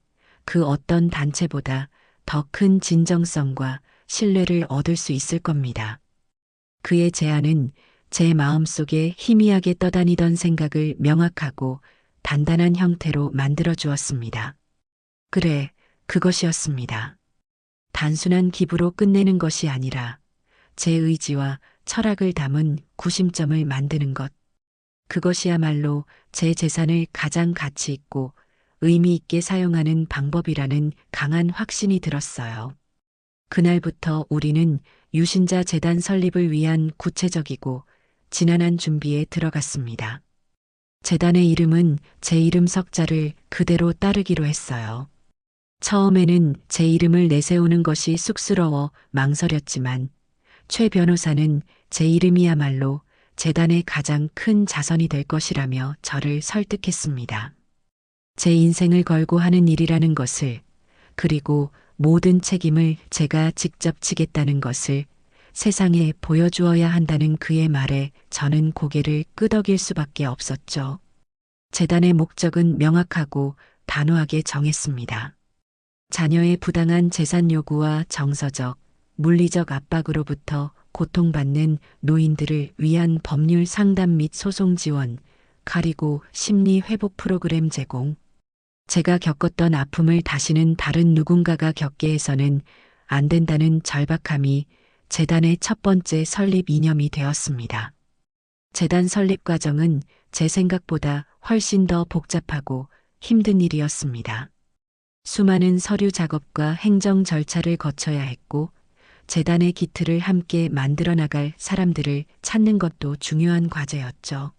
Speaker 1: 그 어떤 단체보다 더 큰 진정성과 신뢰를 얻을 수 있을 겁니다. 그의 제안은 제 마음속에 희미하게 떠다니던 생각을 명확하고 단단한 형태로 만들어 주었습니다. 그래, 그것이었습니다. 단순한 기부로 끝내는 것이 아니라 제 의지와 철학을 담은 구심점을 만드는 것. 그것이야말로 제 재산을 가장 가치 있고 의미 있게 사용하는 방법이라는 강한 확신이 들었어요. 그날부터 우리는 유신자 재단 설립을 위한 구체적이고 지난한 준비에 들어갔습니다. 재단의 이름은 제 이름 석자를 그대로 따르기로 했어요. 처음에는 제 이름을 내세우는 것이 쑥스러워 망설였지만 최 변호사는 제 이름이야말로 재단의 가장 큰 자선이 될 것이라며 저를 설득했습니다. 제 인생을 걸고 하는 일이라는 것을, 그리고 모든 책임을 제가 직접 지겠다는 것을 세상에 보여주어야 한다는 그의 말에 저는 고개를 끄덕일 수밖에 없었죠. 재단의 목적은 명확하고 단호하게 정했습니다. 자녀의 부당한 재산 요구와 정서적, 물리적 압박으로부터 고통받는 노인들을 위한 법률 상담 및 소송 지원, 가리고 심리 회복 프로그램 제공. 제가 겪었던 아픔을 다시는 다른 누군가가 겪게 해서는 안 된다는 절박함이 재단의 첫 번째 설립 이념이 되었습니다. 재단 설립 과정은 제 생각보다 훨씬 더 복잡하고 힘든 일이었습니다. 수많은 서류 작업과 행정 절차를 거쳐야 했고, 재단의 기틀을 함께 만들어 나갈 사람들을 찾는 것도 중요한 과제였죠.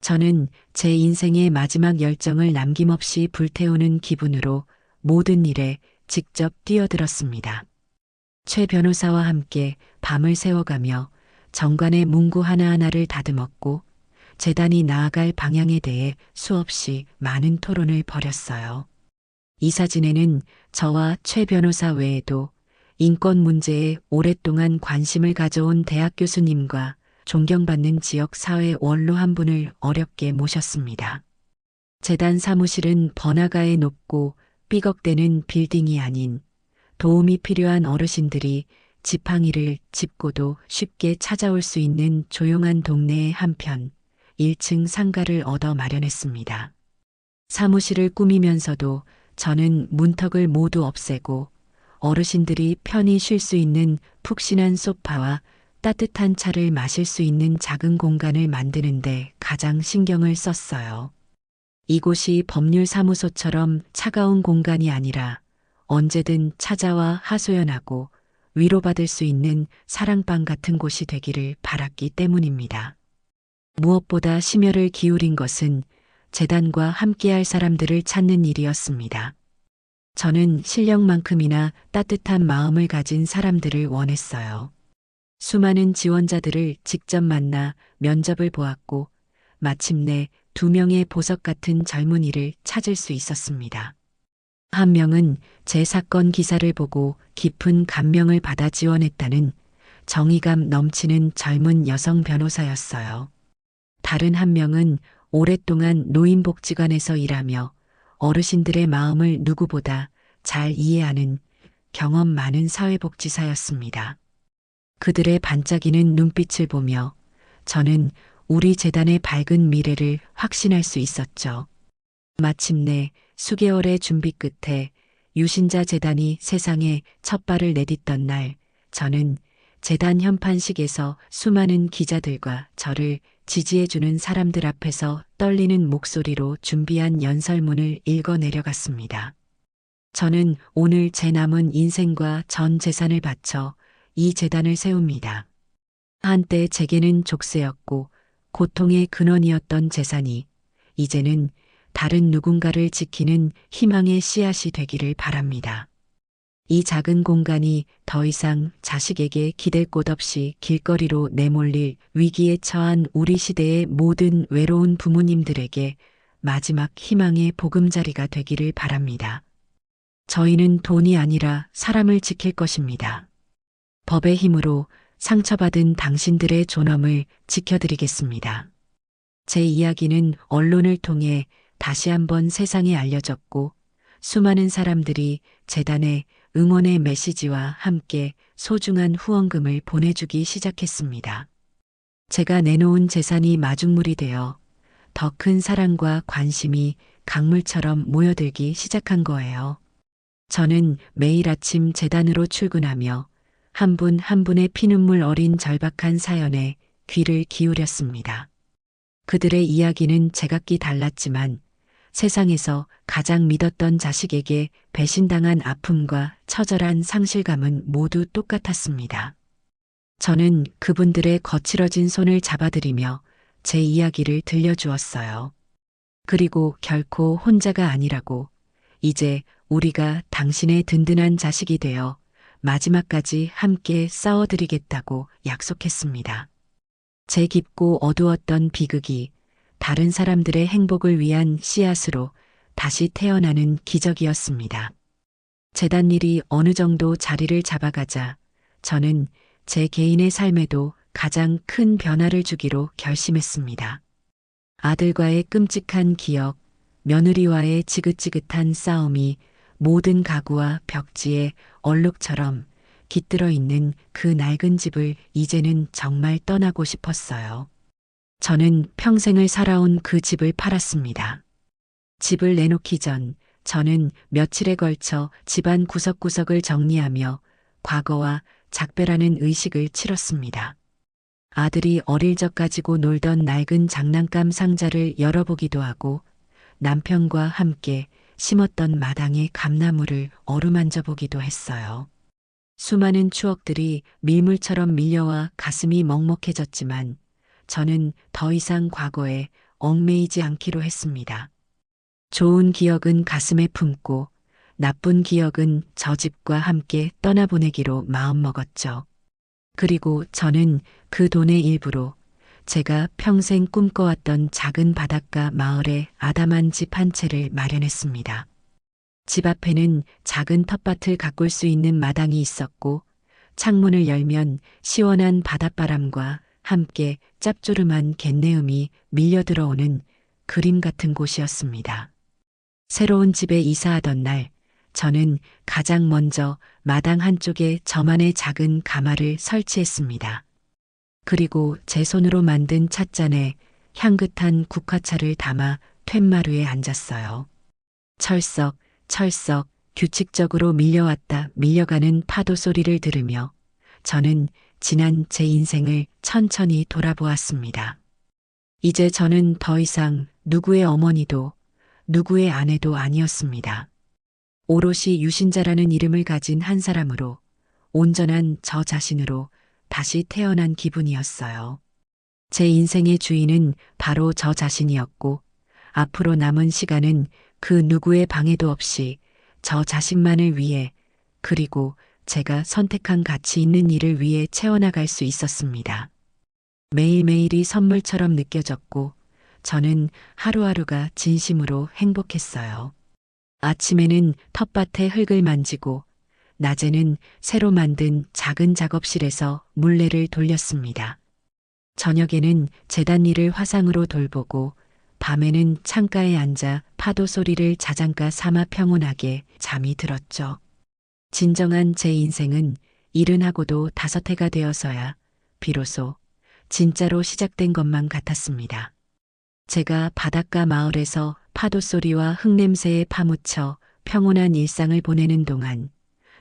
Speaker 1: 저는 제 인생의 마지막 열정을 남김없이 불태우는 기분으로 모든 일에 직접 뛰어들었습니다. 최 변호사와 함께 밤을 새워가며 정관의 문구 하나하나를 다듬었고 재단이 나아갈 방향에 대해 수없이 많은 토론을 벌였어요. 이 사진에는 저와 최 변호사 외에도 인권 문제에 오랫동안 관심을 가져온 대학 교수님과 존경받는 지역 사회 원로 한 분을 어렵게 모셨습니다. 재단 사무실은 번화가에 높고 삐걱대는 빌딩이 아닌 도움이 필요한 어르신들이 지팡이를 짚고도 쉽게 찾아올 수 있는 조용한 동네의 한편 1층 상가를 얻어 마련했습니다. 사무실을 꾸미면서도 저는 문턱을 모두 없애고 어르신들이 편히 쉴 수 있는 푹신한 소파와 따뜻한 차를 마실 수 있는 작은 공간을 만드는데 가장 신경을 썼어요. 이곳이 법률사무소처럼 차가운 공간이 아니라 언제든 찾아와 하소연하고 위로받을 수 있는 사랑방 같은 곳이 되기를 바랐기 때문입니다. 무엇보다 심혈을 기울인 것은 재단과 함께할 사람들을 찾는 일이었습니다. 저는 실력만큼이나 따뜻한 마음을 가진 사람들을 원했어요. 수많은 지원자들을 직접 만나 면접을 보았고 마침내 2명의 보석 같은 젊은이를 찾을 수 있었습니다. 한 명은 제 사건 기사를 보고 깊은 감명을 받아 지원했다는 정의감 넘치는 젊은 여성 변호사였어요. 다른 한 명은 오랫동안 노인복지관에서 일하며 어르신들의 마음을 누구보다 잘 이해하는 경험 많은 사회복지사였습니다. 그들의 반짝이는 눈빛을 보며 저는 우리 재단의 밝은 미래를 확신할 수 있었죠. 마침내 수개월의 준비 끝에 유신자 재단이 세상에 첫 발을 내딛던 날, 저는 재단 현판식에서 수많은 기자들과 저를 지지해주는 사람들 앞에서 떨리는 목소리로 준비한 연설문을 읽어 내려갔습니다. 저는 오늘 제 남은 인생과 전 재산을 바쳐 이 재단을 세웁니다. 한때 제게는 족쇄였고 고통의 근원이었던 재산이 이제는 다른 누군가를 지키는 희망의 씨앗이 되기를 바랍니다. 이 작은 공간이 더 이상 자식에게 기댈 곳 없이 길거리로 내몰릴 위기에 처한 우리 시대의 모든 외로운 부모님들에게 마지막 희망의 보금자리가 되기를 바랍니다. 저희는 돈이 아니라 사람을 지킬 것입니다. 법의 힘으로 상처받은 당신들의 존엄을 지켜드리겠습니다. 제 이야기는 언론을 통해 다시 한번 세상에 알려졌고 수많은 사람들이 재단의 응원의 메시지와 함께 소중한 후원금을 보내주기 시작했습니다. 제가 내놓은 재산이 마중물이 되어 더 큰 사랑과 관심이 강물처럼 모여들기 시작한 거예요. 저는 매일 아침 재단으로 출근하며 한 분 한 분의 피눈물 어린 절박한 사연에 귀를 기울였습니다. 그들의 이야기는 제각기 달랐지만 세상에서 가장 믿었던 자식에게 배신당한 아픔과 처절한 상실감은 모두 똑같았습니다. 저는 그분들의 거칠어진 손을 잡아들이며 제 이야기를 들려주었어요. 그리고 결코 혼자가 아니라고, 이제 우리가 당신의 든든한 자식이 되어 마지막까지 함께 싸워드리겠다고 약속했습니다. 제 깊고 어두웠던 비극이 다른 사람들의 행복을 위한 씨앗으로 다시 태어나는 기적이었습니다. 재단 일이 어느 정도 자리를 잡아가자 저는 제 개인의 삶에도 가장 큰 변화를 주기로 결심했습니다. 아들과의 끔찍한 기억, 며느리와의 지긋지긋한 싸움이 모든 가구와 벽지에 얼룩처럼 깃들어 있는 그 낡은 집을 이제는 정말 떠나고 싶었어요. 저는 평생을 살아온 그 집을 팔았습니다. 집을 내놓기 전 저는 며칠에 걸쳐 집안 구석구석을 정리하며 과거와 작별하는 의식을 치렀습니다. 아들이 어릴 적 가지고 놀던 낡은 장난감 상자를 열어보기도 하고 남편과 함께 심었던 마당의 감나무를 어루만져 보기도 했어요. 수많은 추억들이 밀물처럼 밀려와 가슴이 먹먹해졌지만 저는 더 이상 과거에 얽매이지 않기로 했습니다. 좋은 기억은 가슴에 품고 나쁜 기억은 저 집과 함께 떠나보내기로 마음먹었죠. 그리고 저는 그 돈의 일부로 제가 평생 꿈꿔왔던 작은 바닷가 마을에 아담한 집 한 채를 마련했습니다. 집 앞에는 작은 텃밭을 가꿀 수 있는 마당이 있었고 창문을 열면 시원한 바닷바람과 함께 짭조름한 갯내음이 밀려 들어오는 그림 같은 곳이었습니다. 새로운 집에 이사하던 날, 저는 가장 먼저 마당 한쪽에 저만의 작은 가마를 설치했습니다. 그리고 제 손으로 만든 찻잔에 향긋한 국화차를 담아 툇마루에 앉았어요. 철썩, 철썩, 규칙적으로 밀려왔다 밀려가는 파도 소리를 들으며 저는 지난 제 인생을 천천히 돌아보았습니다. 이제 저는 더 이상 누구의 어머니도 누구의 아내도 아니었습니다. 오롯이 유신자라는 이름을 가진 한 사람으로 온전한 저 자신으로 다시 태어난 기분이었어요. 제 인생의 주인은 바로 저 자신이었고 앞으로 남은 시간은 그 누구의 방해도 없이 저 자신만을 위해 그리고 제가 선택한 가치 있는 일을 위해 채워나갈 수 있었습니다. 매일매일이 선물처럼 느껴졌고 저는 하루하루가 진심으로 행복했어요. 아침에는 텃밭의 흙을 만지고 낮에는 새로 만든 작은 작업실에서 물레를 돌렸습니다. 저녁에는 재단 일을 화상으로 돌보고 밤에는 창가에 앉아 파도 소리를 자장가 삼아 평온하게 잠이 들었죠. 진정한 제 인생은 70하고도 5해가 되어서야 비로소 진짜로 시작된 것만 같았습니다. 제가 바닷가 마을에서 파도 소리와 흙냄새에 파묻혀 평온한 일상을 보내는 동안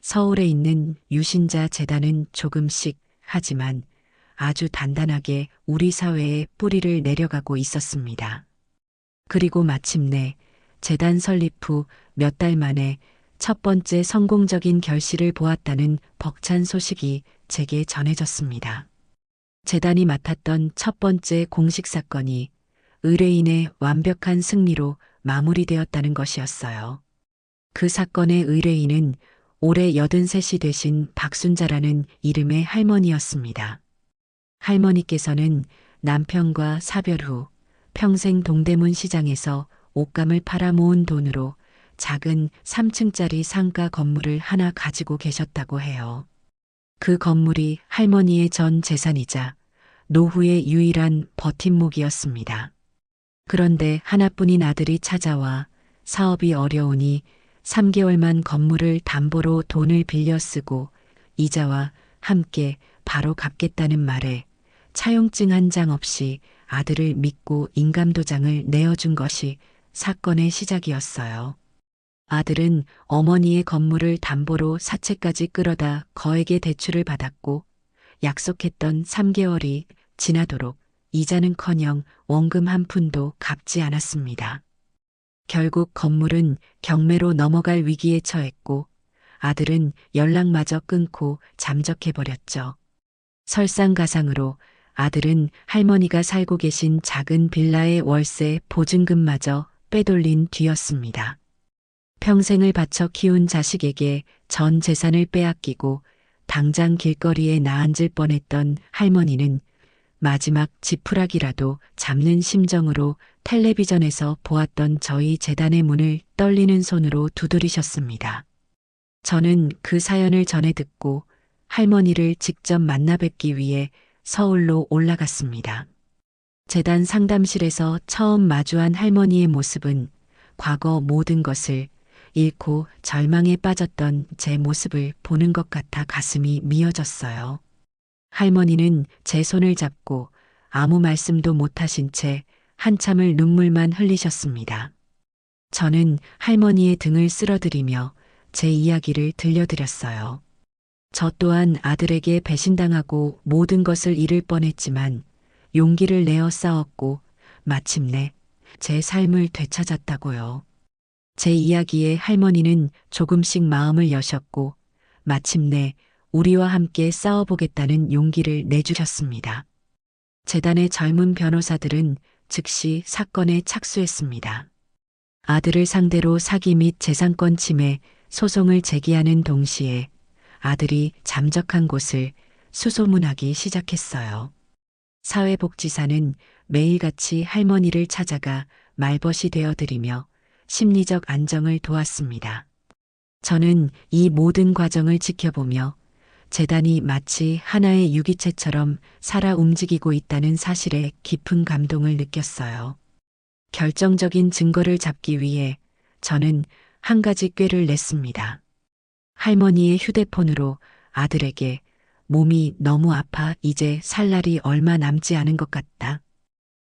Speaker 1: 서울에 있는 유신자 재단은 조금씩 하지만 아주 단단하게 우리 사회에 뿌리를 내려가고 있었습니다. 그리고 마침내 재단 설립 후 몇 달 만에 첫 번째 성공적인 결실을 보았다는 벅찬 소식이 제게 전해졌습니다. 재단이 맡았던 첫 번째 공식 사건이 의뢰인의 완벽한 승리로 마무리되었다는 것이었어요. 그 사건의 의뢰인은 올해 83이 되신 박순자라는 이름의 할머니였습니다. 할머니께서는 남편과 사별 후 평생 동대문 시장에서 옷감을 팔아 모은 돈으로 작은 3층짜리 상가 건물을 하나 가지고 계셨다고 해요. 그 건물이 할머니의 전 재산이자 노후의 유일한 버팀목이었습니다. 그런데 하나뿐인 아들이 찾아와 사업이 어려우니 3개월만 건물을 담보로 돈을 빌려 쓰고 이자와 함께 바로 갚겠다는 말에 차용증 한 장 없이 아들을 믿고 인감도장을 내어준 것이 사건의 시작이었어요. 아들은 어머니의 건물을 담보로 사채까지 끌어다 거액의 대출을 받았고 약속했던 3개월이 지나도록 이자는커녕 원금 한 푼도 갚지 않았습니다. 결국 건물은 경매로 넘어갈 위기에 처했고 아들은 연락마저 끊고 잠적해버렸죠. 설상가상으로 아들은 할머니가 살고 계신 작은 빌라의 월세 보증금마저 빼돌린 뒤였습니다. 평생을 바쳐 키운 자식에게 전 재산을 빼앗기고 당장 길거리에 나앉을 뻔했던 할머니는 마지막 지푸라기라도 잡는 심정으로 텔레비전에서 보았던 저희 재단의 문을 떨리는 손으로 두드리셨습니다. 저는 그 사연을 전해 듣고 할머니를 직접 만나 뵙기 위해 서울로 올라갔습니다. 재단 상담실에서 처음 마주한 할머니의 모습은 과거 모든 것을 잃고 절망에 빠졌던 제 모습을 보는 것 같아 가슴이 미어졌어요. 할머니는 제 손을 잡고 아무 말씀도 못하신 채 한참을 눈물만 흘리셨습니다. 저는 할머니의 등을 쓸어드리며 제 이야기를 들려드렸어요. 저 또한 아들에게 배신당하고 모든 것을 잃을 뻔했지만 용기를 내어 싸웠고 마침내 제 삶을 되찾았다고요. 제 이야기에 할머니는 조금씩 마음을 여셨고 마침내 우리와 함께 싸워보겠다는 용기를 내주셨습니다. 재단의 젊은 변호사들은 즉시 사건에 착수했습니다. 아들을 상대로 사기 및 재산권 침해 소송을 제기하는 동시에 아들이 잠적한 곳을 수소문하기 시작했어요. 사회복지사는 매일같이 할머니를 찾아가 말벗이 되어드리며 심리적 안정을 도왔습니다. 저는 이 모든 과정을 지켜보며 재단이 마치 하나의 유기체처럼 살아 움직이고 있다는 사실에 깊은 감동을 느꼈어요. 결정적인 증거를 잡기 위해 저는 한 가지 꾀를 냈습니다. 할머니의 휴대폰으로 아들에게 몸이 너무 아파 이제 살 날이 얼마 남지 않은 것 같다.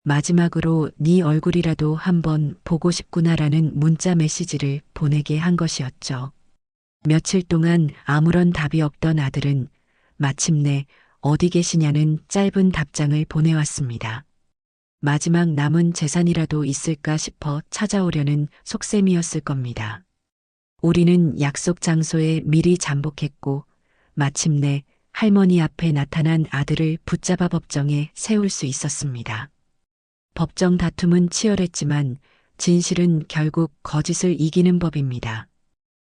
Speaker 1: 마지막으로 네 얼굴이라도 한번 보고 싶구나라는 문자 메시지를 보내게 한 것이었죠. 며칠 동안 아무런 답이 없던 아들은 마침내 어디 계시냐는 짧은 답장을 보내왔습니다. 마지막 남은 재산이라도 있을까 싶어 찾아오려는 속셈이었을 겁니다. 우리는 약속 장소에 미리 잠복했고 마침내 할머니 앞에 나타난 아들을 붙잡아 법정에 세울 수 있었습니다. 법정 다툼은 치열했지만 진실은 결국 거짓을 이기는 법입니다.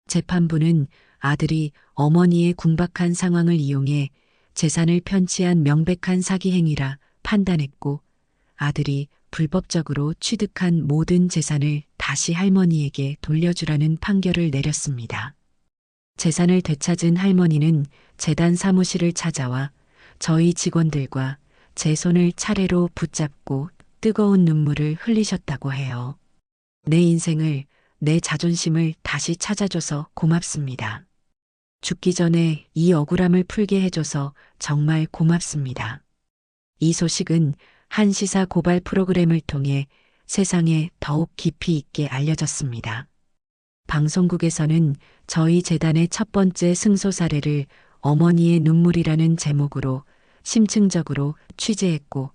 Speaker 1: 재판부는 아들이 어머니의 궁박한 상황을 이용해 재산을 편취한 명백한 사기 행위라 판단했고 아들이 불법적으로 취득한 모든 재산을 다시 할머니에게 돌려주라는 판결을 내렸습니다. 재산을 되찾은 할머니는 재단 사무실을 찾아와 저희 직원들과 제 손을 차례로 붙잡고 뜨거운 눈물을 흘리셨다고 해요. 내 인생을, 내 자존심을 다시 찾아줘서 고맙습니다. 죽기 전에 이 억울함을 풀게 해줘서 정말 고맙습니다. 이 소식은 한 시사 고발 프로그램을 통해 세상에 더욱 깊이 있게 알려졌습니다. 방송국에서는 저희 재단의 첫 번째 승소 사례를 어머니의 눈물이라는 제목으로 심층적으로 취재했고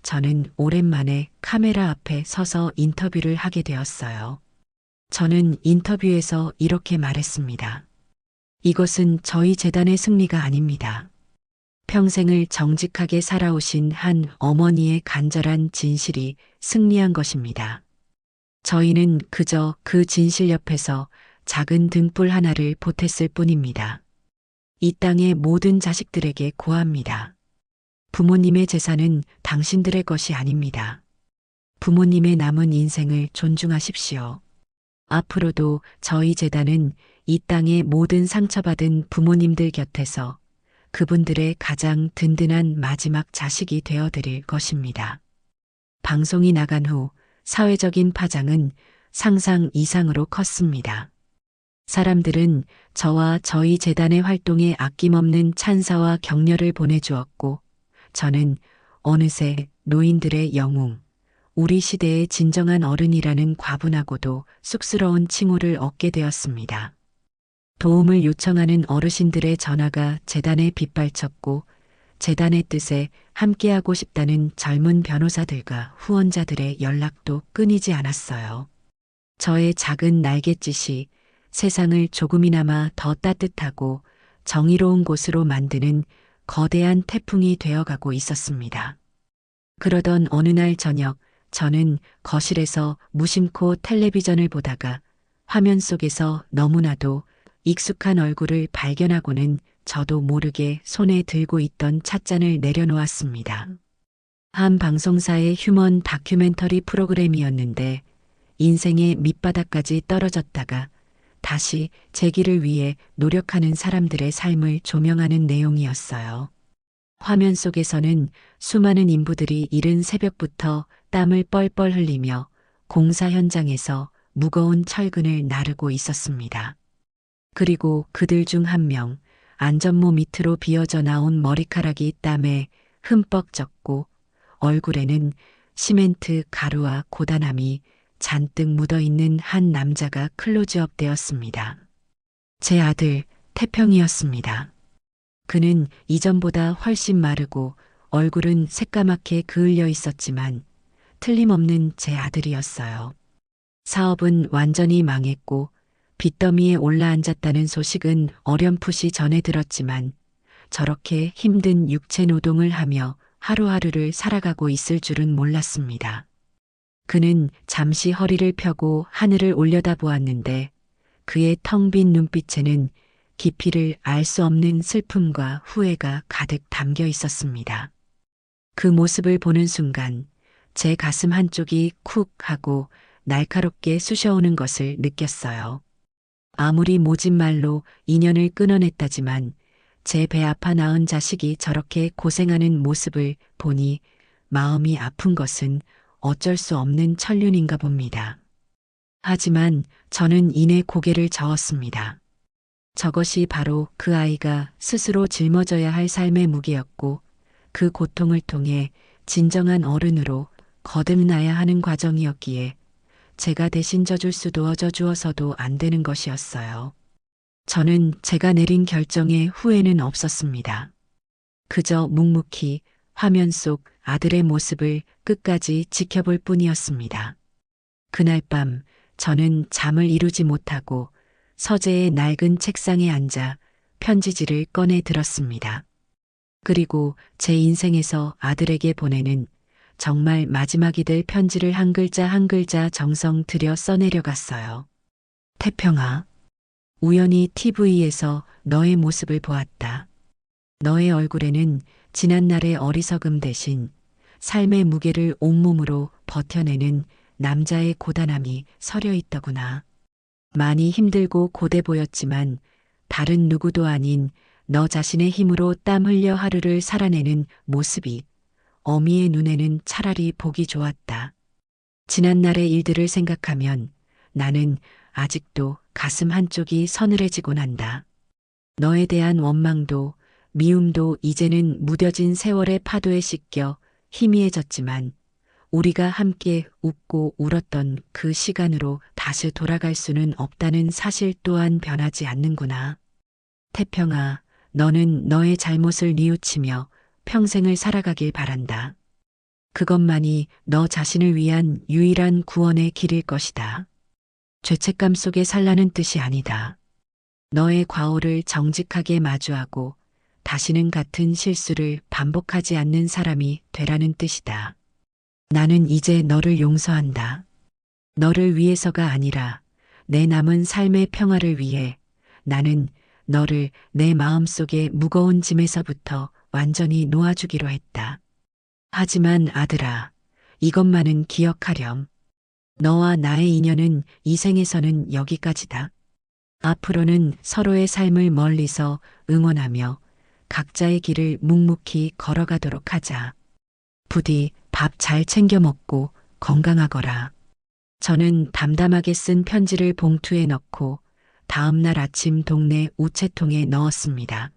Speaker 1: 저는 오랜만에 카메라 앞에 서서 인터뷰를 하게 되었어요. 저는 인터뷰에서 이렇게 말했습니다. 이것은 저희 재단의 승리가 아닙니다. 평생을 정직하게 살아오신 한 어머니의 간절한 진실이 승리한 것입니다. 저희는 그저 그 진실 옆에서 작은 등불 하나를 보탰을 뿐입니다. 이 땅의 모든 자식들에게 고합니다. 부모님의 재산은 당신들의 것이 아닙니다. 부모님의 남은 인생을 존중하십시오. 앞으로도 저희 재단은 이 땅의 모든 상처받은 부모님들 곁에서 그분들의 가장 든든한 마지막 자식이 되어드릴 것입니다. 방송이 나간 후 사회적인 파장은 상상 이상으로 컸습니다. 사람들은 저와 저희 재단의 활동에 아낌없는 찬사와 격려를 보내주었고 저는 어느새 노인들의 영웅, 우리 시대의 진정한 어른이라는 과분하고도 쑥스러운 칭호를 얻게 되었습니다. 도움을 요청하는 어르신들의 전화가 재단에 빗발쳤고 재단의 뜻에 함께하고 싶다는 젊은 변호사들과 후원자들의 연락도 끊이지 않았어요. 저의 작은 날갯짓이 세상을 조금이나마 더 따뜻하고 정의로운 곳으로 만드는 거대한 태풍이 되어가고 있었습니다. 그러던 어느 날 저녁 저는 거실에서 무심코 텔레비전을 보다가 화면 속에서 너무나도 익숙한 얼굴을 발견하고는 저도 모르게 손에 들고 있던 찻잔을 내려놓았습니다. 한 방송사의 휴먼 다큐멘터리 프로그램이었는데 인생의 밑바닥까지 떨어졌다가 다시 재기를 위해 노력하는 사람들의 삶을 조명하는 내용이었어요. 화면 속에서는 수많은 인부들이 이른 새벽부터 땀을 뻘뻘 흘리며 공사 현장에서 무거운 철근을 나르고 있었습니다. 그리고 그들 중 한 명, 안전모 밑으로 비어져 나온 머리카락이 땀에 흠뻑 젖고 얼굴에는 시멘트 가루와 고단함이 잔뜩 묻어있는 한 남자가 클로즈업 되었습니다. 제 아들 태평이었습니다. 그는 이전보다 훨씬 마르고 얼굴은 새까맣게 그을려 있었지만 틀림없는 제 아들이었어요. 사업은 완전히 망했고 빚더미에 올라앉았다는 소식은 어렴풋이 전해 들었지만 저렇게 힘든 육체 노동을 하며 하루하루를 살아가고 있을 줄은 몰랐습니다. 그는 잠시 허리를 펴고 하늘을 올려다보았는데 그의 텅 빈 눈빛에는 깊이를 알 수 없는 슬픔과 후회가 가득 담겨 있었습니다. 그 모습을 보는 순간 제 가슴 한쪽이 쿡 하고 날카롭게 쑤셔오는 것을 느꼈어요. 아무리 모진 말로 인연을 끊어냈다지만 제 배 아파 낳은 자식이 저렇게 고생하는 모습을 보니 마음이 아픈 것은 어쩔 수 없는 천륜인가 봅니다. 하지만 저는 이내 고개를 저었습니다. 저것이 바로 그 아이가 스스로 짊어져야 할 삶의 무게였고 그 고통을 통해 진정한 어른으로 거듭나야 하는 과정이었기에 제가 대신 져줄 수도 져주어서도 안 되는 것이었어요. 저는 제가 내린 결정에 후회는 없었습니다. 그저 묵묵히 화면 속 아들의 모습을 끝까지 지켜볼 뿐이었습니다. 그날 밤 저는 잠을 이루지 못하고 서재의 낡은 책상에 앉아 편지지를 꺼내 들었습니다. 그리고 제 인생에서 아들에게 보내는 정말 마지막이 될 편지를 한 글자 한 글자 정성 들여 써내려갔어요. 태평아, 우연히 TV에서 너의 모습을 보았다. 너의 얼굴에는 지난날의 어리석음 대신 삶의 무게를 온몸으로 버텨내는 남자의 고단함이 서려 있더구나. 많이 힘들고 고돼 보였지만 다른 누구도 아닌 너 자신의 힘으로 땀 흘려 하루를 살아내는 모습이 어미의 눈에는 차라리 보기 좋았다. 지난날의 일들을 생각하면 나는 아직도 가슴 한쪽이 서늘해지곤 한다. 너에 대한 원망도 미움도 이제는 무뎌진 세월의 파도에 씻겨 희미해졌지만 우리가 함께 웃고 울었던 그 시간으로 다시 돌아갈 수는 없다는 사실 또한 변하지 않는구나. 태평아, 너는 너의 잘못을 뉘우치며 평생을 살아가길 바란다. 그것만이 너 자신을 위한 유일한 구원의 길일 것이다. 죄책감 속에 살라는 뜻이 아니다. 너의 과오를 정직하게 마주하고 다시는 같은 실수를 반복하지 않는 사람이 되라는 뜻이다. 나는 이제 너를 용서한다. 너를 위해서가 아니라 내 남은 삶의 평화를 위해 나는 너를 내 마음속의 무거운 짐에서부터 완전히 놓아주기로 했다. 하지만 아들아, 이것만은 기억하렴. 너와 나의 인연은 이 생에서는 여기까지다. 앞으로는 서로의 삶을 멀리서 응원하며 각자의 길을 묵묵히 걸어가도록 하자. 부디 밥 잘 챙겨 먹고 건강하거라. 저는 담담하게 쓴 편지를 봉투에 넣고 다음 날 아침 동네 우체통에 넣었습니다.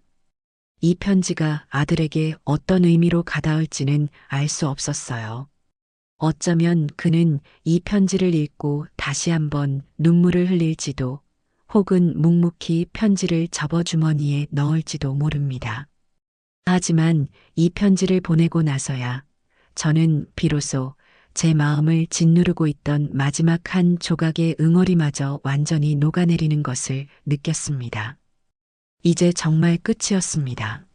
Speaker 1: 이 편지가 아들에게 어떤 의미로 가닿을지는 알 수 없었어요. 어쩌면 그는 이 편지를 읽고 다시 한번 눈물을 흘릴지도 혹은 묵묵히 편지를 접어 주머니에 넣을지도 모릅니다. 하지만 이 편지를 보내고 나서야 저는 비로소 제 마음을 짓누르고 있던 마지막 한 조각의 응어리마저 완전히 녹아내리는 것을 느꼈습니다. 이제 정말 끝이었습니다.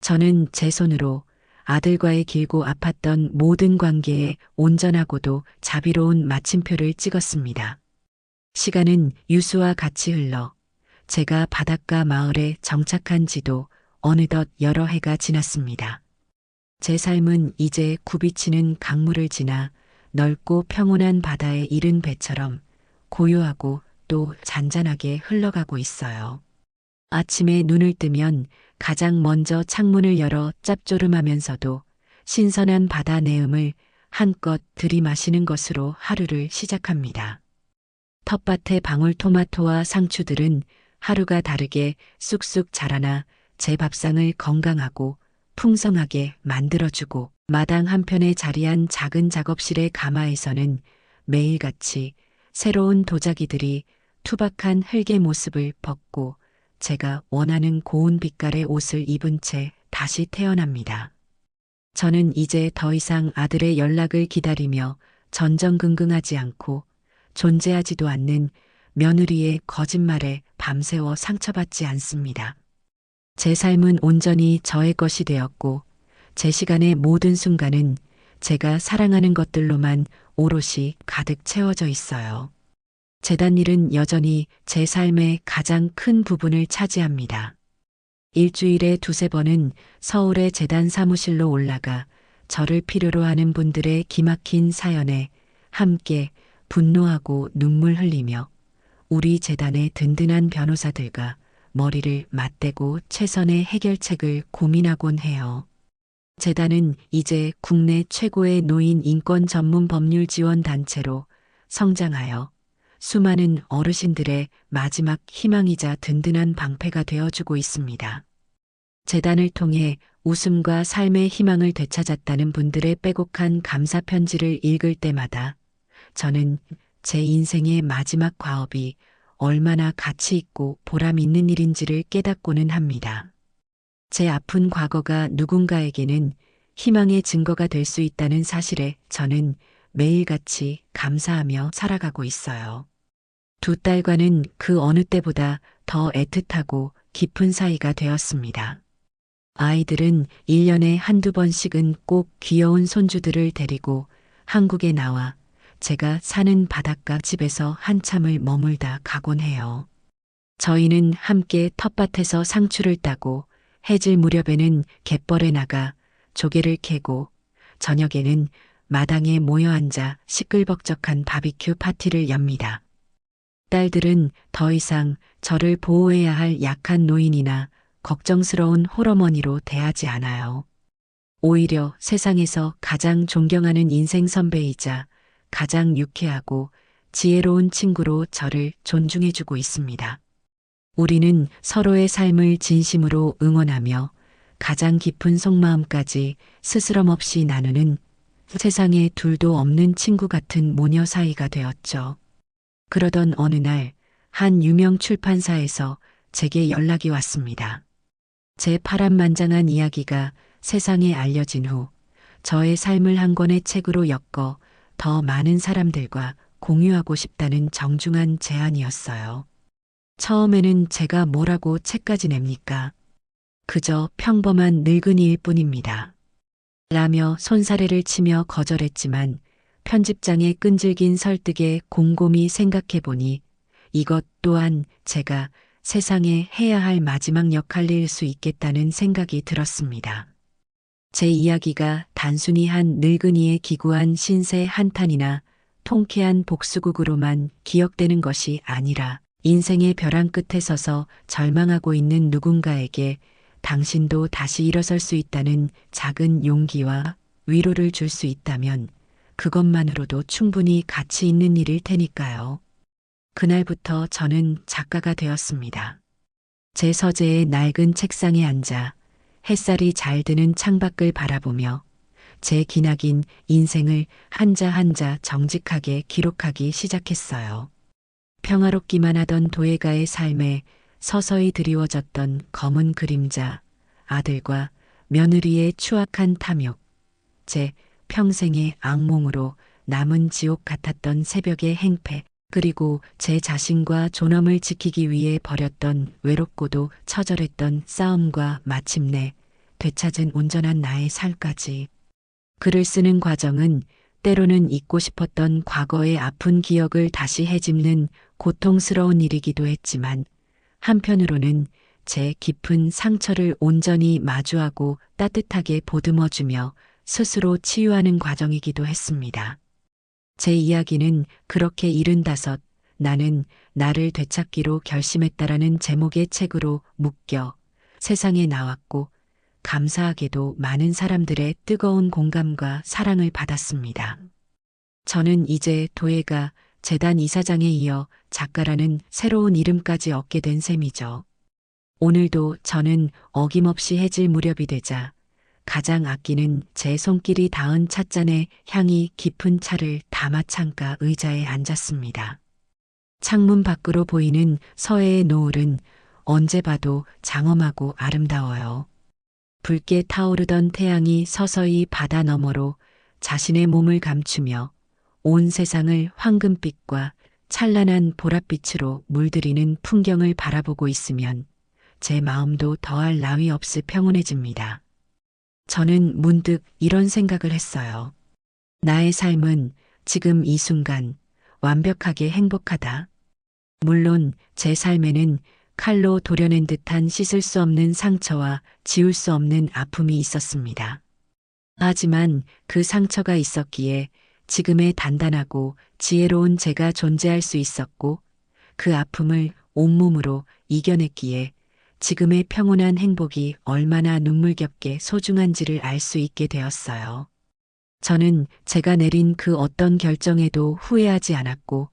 Speaker 1: 저는 제 손으로 아들과의 길고 아팠던 모든 관계에 온전하고도 자비로운 마침표를 찍었습니다. 시간은 유수와 같이 흘러 제가 바닷가 마을에 정착한 지도 어느덧 여러 해가 지났습니다. 제 삶은 이제 굽이치는 강물을 지나 넓고 평온한 바다에 이른 배처럼 고요하고 또 잔잔하게 흘러가고 있어요. 아침에 눈을 뜨면 가장 먼저 창문을 열어 짭조름하면서도 신선한 바다 내음을 한껏 들이마시는 것으로 하루를 시작합니다. 텃밭의 방울토마토와 상추들은 하루가 다르게 쑥쑥 자라나 제 밥상을 건강하고 풍성하게 만들어주고 마당 한편에 자리한 작은 작업실의 가마에서는 매일같이 새로운 도자기들이 투박한 흙의 모습을 벗고 제가 원하는 고운 빛깔의 옷을 입은 채 다시 태어납니다. 저는 이제 더 이상 아들의 연락을 기다리며 전전긍긍하지 않고 존재하지도 않는 며느리의 거짓말에 밤새워 상처받지 않습니다. 제 삶은 온전히 저의 것이 되었고 제 시간의 모든 순간은 제가 사랑하는 것들로만 오롯이 가득 채워져 있어요. 재단일은 여전히 제 삶의 가장 큰 부분을 차지합니다. 일주일에 두세 번은 서울의 재단 사무실로 올라가 저를 필요로 하는 분들의 기막힌 사연에 함께 분노하고 눈물 흘리며 우리 재단의 든든한 변호사들과 머리를 맞대고 최선의 해결책을 고민하곤 해요. 재단은 이제 국내 최고의 노인 인권 전문 법률 지원 단체로 성장하여 수많은 어르신들의 마지막 희망이자 든든한 방패가 되어주고 있습니다. 재단을 통해 웃음과 삶의 희망을 되찾았다는 분들의 빼곡한 감사 편지를 읽을 때마다 저는 제 인생의 마지막 과업이 얼마나 가치 있고 보람 있는 일인지를 깨닫고는 합니다. 제 아픈 과거가 누군가에게는 희망의 증거가 될 수 있다는 사실에 저는 매일같이 감사하며 살아가고 있어요. 두 딸과는 그 어느 때보다 더 애틋하고 깊은 사이가 되었습니다. 아이들은 1년에 한두 번씩은 꼭 귀여운 손주들을 데리고 한국에 나와 제가 사는 바닷가 집에서 한참을 머물다 가곤 해요. 저희는 함께 텃밭에서 상추를 따고 해질 무렵에는 갯벌에 나가 조개를 캐고 저녁에는 마당에 모여 앉아 시끌벅적한 바비큐 파티를 엽니다. 딸들은 더 이상 저를 보호해야 할 약한 노인이나 걱정스러운 홀어머니로 대하지 않아요. 오히려 세상에서 가장 존경하는 인생 선배이자 가장 유쾌하고 지혜로운 친구로 저를 존중해주고 있습니다. 우리는 서로의 삶을 진심으로 응원하며 가장 깊은 속마음까지 스스럼 없이 나누는 세상에 둘도 없는 친구 같은 모녀 사이가 되었죠. 그러던 어느 날 한 유명 출판사에서 제게 연락이 왔습니다. 제 파란만장한 이야기가 세상에 알려진 후 저의 삶을 한 권의 책으로 엮어 더 많은 사람들과 공유하고 싶다는 정중한 제안이었어요. 처음에는 제가 뭐라고 책까지 냅니까? 그저 평범한 늙은이일 뿐입니다. 라며 손사래를 치며 거절했지만 편집장의 끈질긴 설득에 곰곰이 생각해보니 이것 또한 제가 세상에 해야 할 마지막 역할일 수 있겠다는 생각이 들었습니다. 제 이야기가 단순히 한 늙은이의 기구한 신세 한탄이나 통쾌한 복수극으로만 기억되는 것이 아니라 인생의 벼랑 끝에 서서 절망하고 있는 누군가에게 당신도 다시 일어설 수 있다는 작은 용기와 위로를 줄 수 있다면 그것만으로도 충분히 가치 있는 일일 테니까요. 그날부터 저는 작가가 되었습니다. 제 서재의 낡은 책상에 앉아 햇살이 잘 드는 창밖을 바라보며 제 기나긴 인생을 한자 한자 정직하게 기록하기 시작했어요. 평화롭기만 하던 도예가의 삶에 서서히 드리워졌던 검은 그림자, 아들과 며느리의 추악한 탐욕, 제 평생의 악몽으로 남은 지옥 같았던 새벽의 행패, 그리고 제 자신과 존엄을 지키기 위해 벌였던 외롭고도 처절했던 싸움과 마침내 되찾은 온전한 나의 삶까지. 글을 쓰는 과정은 때로는 잊고 싶었던 과거의 아픈 기억을 다시 헤집는 고통스러운 일이기도 했지만 한편으로는 제 깊은 상처를 온전히 마주하고 따뜻하게 보듬어주며 스스로 치유하는 과정이기도 했습니다. 제 이야기는 그렇게 75, 나는 나를 되찾기로 결심했다라는 제목의 책으로 묶여 세상에 나왔고 감사하게도 많은 사람들의 뜨거운 공감과 사랑을 받았습니다. 저는 이제 도예가 재단 이사장에 이어 작가라는 새로운 이름까지 얻게 된 셈이죠. 오늘도 저는 어김없이 해질 무렵이 되자 가장 아끼는 제 손길이 닿은 찻잔에 향이 깊은 차를 담아 창가 의자에 앉았습니다. 창문 밖으로 보이는 서해의 노을은 언제 봐도 장엄하고 아름다워요. 붉게 타오르던 태양이 서서히 바다 너머로 자신의 몸을 감추며 온 세상을 황금빛과 찬란한 보랏빛으로 물들이는 풍경을 바라보고 있으면 제 마음도 더할 나위 없이 평온해집니다. 저는 문득 이런 생각을 했어요. 나의 삶은 지금 이 순간 완벽하게 행복하다. 물론 제 삶에는 칼로 도려낸 듯한 씻을 수 없는 상처와 지울 수 없는 아픔이 있었습니다. 하지만 그 상처가 있었기에 지금의 단단하고 지혜로운 제가 존재할 수 있었고 그 아픔을 온몸으로 이겨냈기에 지금의 평온한 행복이 얼마나 눈물겹게 소중한지를 알 수 있게 되었어요. 저는 제가 내린 그 어떤 결정에도 후회하지 않았고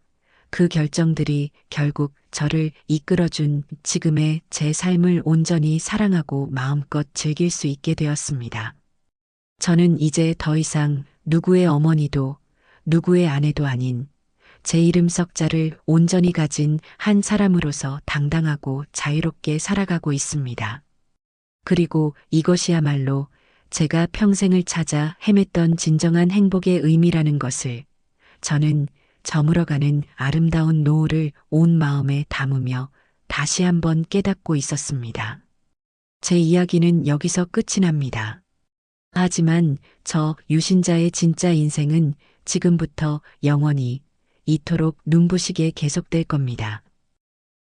Speaker 1: 그 결정들이 결국 저를 이끌어준 지금의 제 삶을 온전히 사랑하고 마음껏 즐길 수 있게 되었습니다. 저는 이제 더 이상 누구의 어머니도 누구의 아내도 아닌 제 이름 석자를 온전히 가진 한 사람으로서 당당하고 자유롭게 살아가고 있습니다. 그리고 이것이야말로 제가 평생을 찾아 헤맸던 진정한 행복의 의미라는 것을 저는 저물어가는 아름다운 노을을 온 마음에 담으며 다시 한번 깨닫고 있었습니다. 제 이야기는 여기서 끝이 납니다. 하지만 저 유신자의 진짜 인생은 지금부터 영원히 이토록 눈부시게 계속될 겁니다.